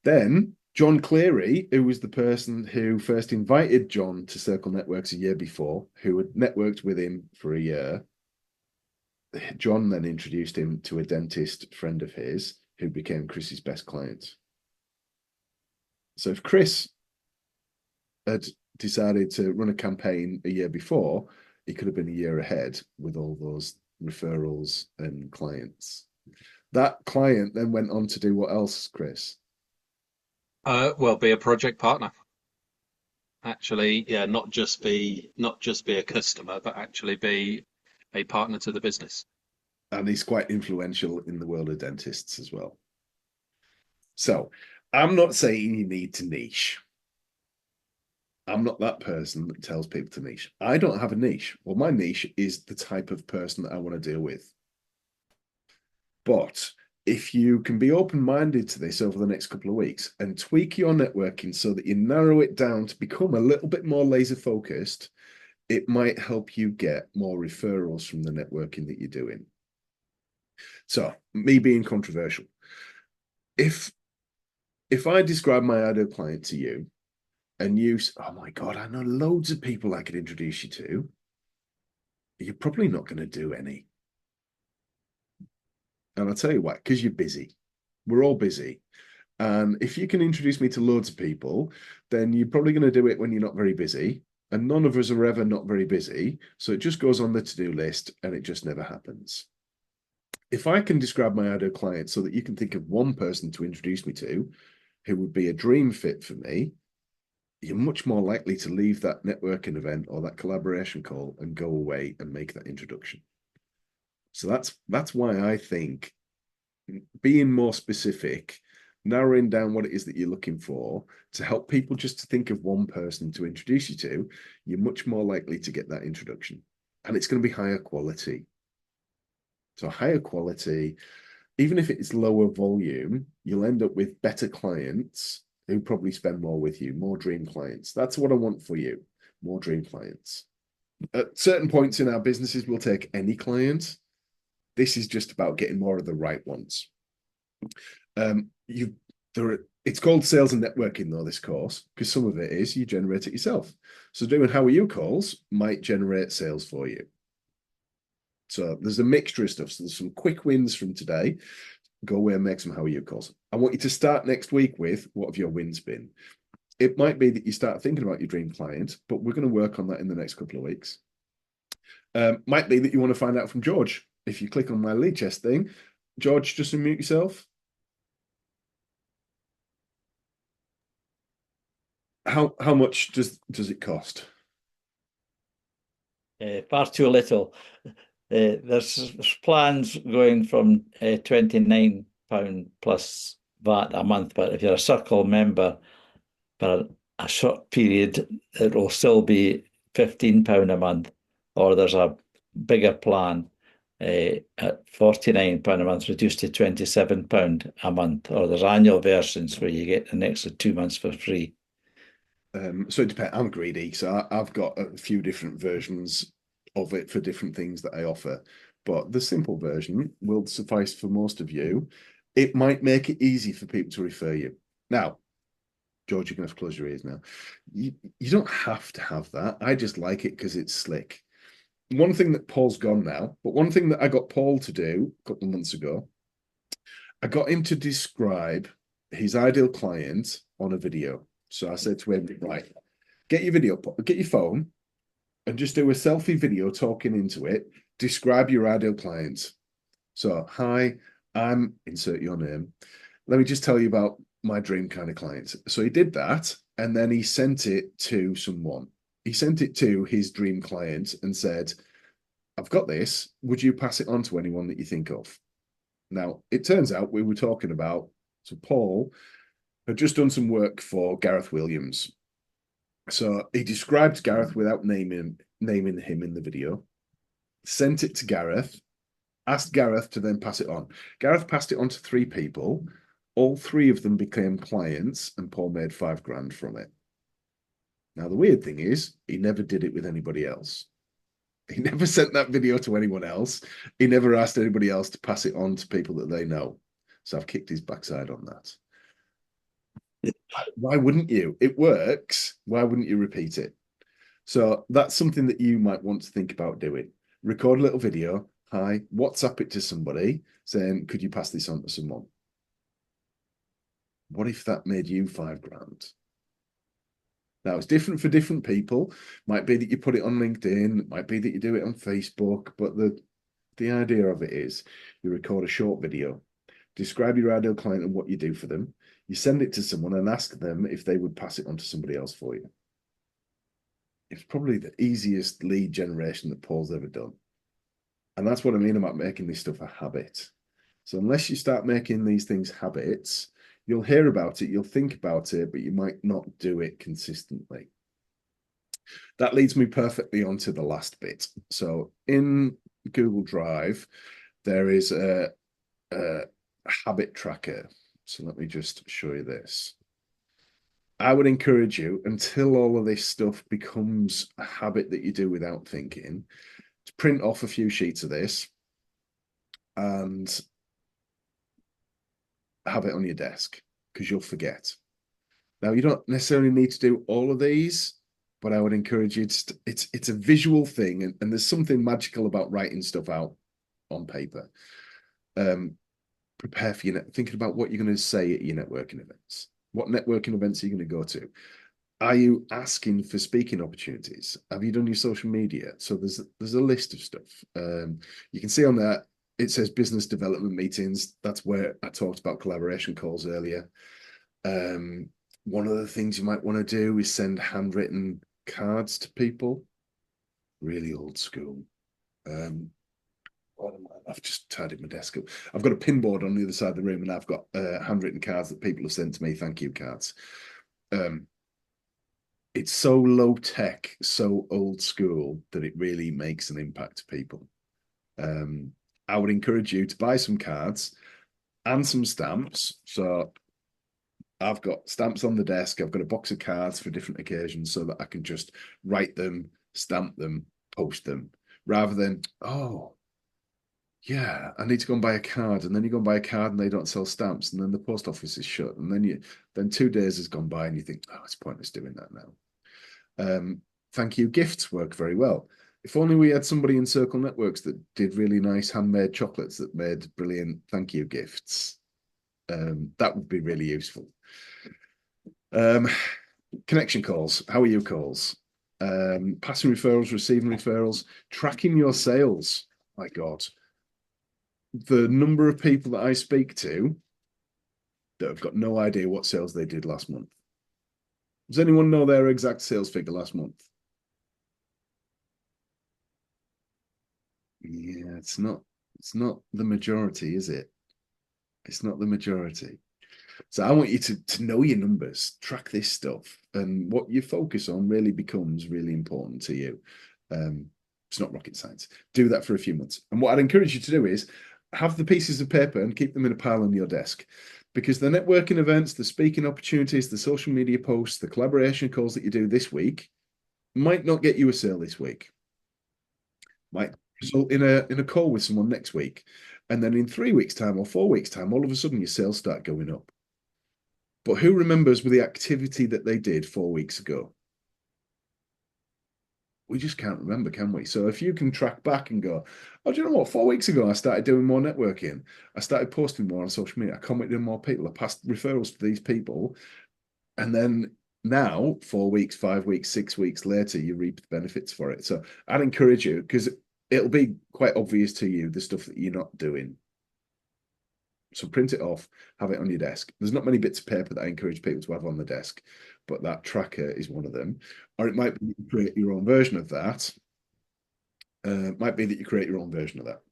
Then John Cleary, who was the person who first invited John to Circle Networks a year before, who had networked with him for a year. John then introduced him to a dentist friend of his who became Chris's best client. So if Chris had decided to run a campaign a year before, he could have been a year ahead with all those referrals and clients. That client then went on to do what else, Chris? Well, be a project partner. Actually, yeah, not just be a customer, but actually be a partner to the business. And he's quite influential in the world of dentists as well. So I'm not saying you need to niche. I'm not that person that tells people to niche. I don't have a niche. Well, my niche is the type of person that I want to deal with. But if you can be open-minded to this over the next couple of weeks and tweak your networking so that you narrow it down to become a little bit more laser-focused, it might help you get more referrals from the networking that you're doing. So, me being controversial, if I describe my ideal client to you and you say, oh my God, I know loads of people I could introduce you to, you're probably not going to do any. And I'll tell you why, because you're busy. We're all busy. And if you can introduce me to loads of people, then you're probably going to do it when you're not very busy. And none of us are ever not very busy. So it just goes on the to-do list and it just never happens. If I can describe my ideal client so that you can think of one person to introduce me to who would be a dream fit for me, you're much more likely to leave that networking event or that collaboration call and go away and make that introduction. So that's why I think being more specific, narrowing down what it is that you're looking for to help people just to think of one person to introduce you to, you're much more likely to get that introduction. And it's going to be higher quality. So higher quality, even if it's lower volume, you'll end up with better clients who probably spend more with you, more dream clients. That's what I want for you, more dream clients. At certain points in our businesses, we'll take any client. This is just about getting more of the right ones. It's called sales and networking, though, this course, because some of it is you generate it yourself. So doing how are you calls might generate sales for you. So there's a mixture of stuff. So there's some quick wins from today. Go away and make some how are you calls. I want you to start next week with what have your wins been? It might be that you start thinking about your dream client, but we're going to work on that in the next couple of weeks. Might be that you want to find out from George. If you click on my lead chest thing, George, just unmute yourself. How much does it cost? Far too little. There's plans going from £29 plus VAT a month, but if you're a Circle member for a short period, it will still be £15 a month, or there's a bigger plan at £49 a month, reduced to £27 a month, or there's annual versions where you get an extra 2 months for free. So it depends. I'm greedy, so I've got a few different versions of it for different things that I offer. But the simple version will suffice for most of you. It might make it easy for people to refer you. Now, George, you're going to have to close your ears now. You don't have to have that. I just like it because it's slick. One thing that Paul's gone now, but one thing that I got Paul to do a couple of months ago, I got him to describe his ideal client on a video. So I said to him, right, get your phone and just do a selfie video talking into it. Describe your ideal client. So, hi, I'm insert your name. Let me just tell you about my dream kind of client. So he did that, and then he sent it to someone. He sent it to his dream client and said, I've got this. Would you pass it on to anyone that you think of? Now, it turns out we were talking about, so Paul had just done some work for Gareth Williams. So he described Gareth without naming him in the video, sent it to Gareth, asked Gareth to then pass it on. Gareth passed it on to 3 people. All 3 of them became clients, and Paul made $5,000 from it. Now, the weird thing is, he never did it with anybody else. He never sent that video to anyone else. He never asked anybody else to pass it on to people that they know. So I've kicked his backside on that. Why wouldn't you? It works. Why wouldn't you repeat it? So that's something that you might want to think about doing. Record a little video. Hi, WhatsApp it to somebody saying, could you pass this on to someone? What if that made you $5,000? Now, it's different for different people. Might be that you put it on LinkedIn. Might be that you do it on Facebook. But the idea of it is you record a short video, describe your ideal client and what you do for them. You send it to someone and ask them if they would pass it on to somebody else for you. It's probably the easiest lead generation that Paul's ever done. And that's what I mean about making this stuff a habit. So unless you start making these things habits, you'll hear about it, you'll think about it, but you might not do it consistently. That leads me perfectly onto the last bit. So in Google Drive, there is a habit tracker. So let me just show you this. I would encourage you, until all of this stuff becomes a habit that you do without thinking, to print off a few sheets of this and have it on your desk, because you'll forget. Now, you don't necessarily need to do all of these, but I would encourage you to, it's a visual thing, and there's something magical about writing stuff out on paper. Prepare for your thinking about what you're going to say at your networking events. What networking events are you going to go to? Are you asking for speaking opportunities? Have you done your social media? So there's a list of stuff. You can see on that it says business development meetings. That's where I talked about collaboration calls earlier. One of the things you might want to do is send handwritten cards to people. Really old school. I've just tidied my desk up. I've got a pinboard on the other side of the room, and I've got handwritten cards that people have sent to me, thank you cards. It's so low tech, so old school that it really makes an impact to people. I would encourage you to buy some cards and some stamps. So I've got stamps on the desk. I've got a box of cards for different occasions so that I can just write them, stamp them, post them, rather than, oh, yeah, I need to go and buy a card, and then you go and buy a card and they don't sell stamps, and then the post office is shut, and then 2 days has gone by and you think, oh, it's pointless doing that now. Thank you gifts work very well. If only we had somebody in Circle Networks that did really nice handmade chocolates that made brilliant thank you gifts. That would be really useful. Connection calls. How are your calls? Passing referrals, receiving referrals, tracking your sales. My God. The number of people that I speak to that have got no idea what sales they did last month. Does anyone know their exact sales figure last month? Yeah, it's not the majority, is it? It's not the majority. So I want you to know your numbers, track this stuff, and what you focus on really becomes really important to you. It's not rocket science. Do that for a few months. And what I'd encourage you to do is have the pieces of paper and keep them in a pile on your desk, because the networking events, the speaking opportunities, the social media posts, the collaboration calls that you do this week might not get you a sale this week. Might result in a call with someone next week. And then in 3 weeks' time or 4 weeks' time, all of a sudden your sales start going up. But who remembers with the activity that they did 4 weeks ago? We just can't remember, can we? So if you can track back and go, oh, do you know what? 4 weeks ago, I started doing more networking. I started posting more on social media. I commented on more people. I passed referrals to these people. And then now, 4 weeks, 5 weeks, 6 weeks later, you reap the benefits for it. So I'd encourage you, because it'll be quite obvious to you, the stuff that you're not doing. So print it off, have it on your desk. There's not many bits of paper that I encourage people to have on the desk, but that tracker is one of them. Or it might be that you create your own version of that. Might be that you create your own version of that.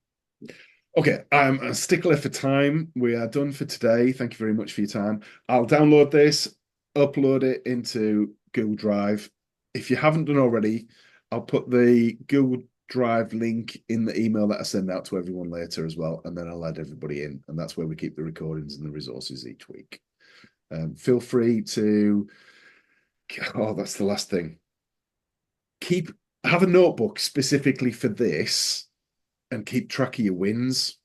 Okay, I'm a stickler for time. We are done for today. Thank you very much for your time. I'll download this, upload it into Google Drive. If you haven't done already, I'll put the Google Drive link in the email that I send out to everyone later as well, and then I'll add everybody in, and that's where we keep the recordings and the resources each week. Feel free to, oh, that's the last thing. Have a notebook specifically for this and keep track of your wins.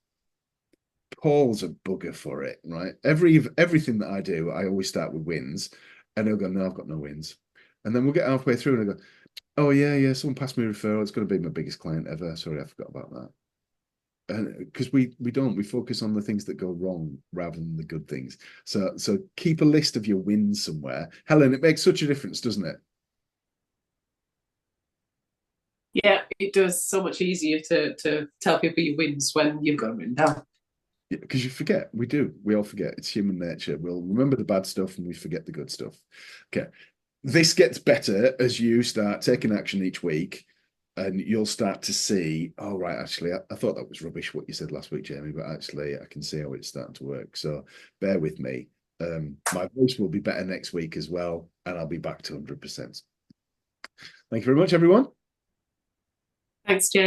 Paul's a bugger for it, right? Everything that I do, I always start with wins, and he'll go, no, I've got no wins. And then we'll get halfway through and I go, oh, yeah, someone passed me a referral. It's going to be my biggest client ever. Sorry, I forgot about that. And because we focus on the things that go wrong rather than the good things. So keep a list of your wins somewhere. Helen, it makes such a difference, doesn't it? Yeah, it does. So much easier to tell people your wins when you've got them written down. Yeah, because you forget. We do. We all forget. It's human nature. We'll remember the bad stuff and we forget the good stuff. Okay. This gets better as you start taking action each week, and you'll start to see, oh, right, actually, I thought that was rubbish what you said last week, Jamie, but actually I can see how it's starting to work. So bear with me. My voice will be better next week as well, and I'll be back to 100%. Thank you very much, everyone. Thanks, Jamie.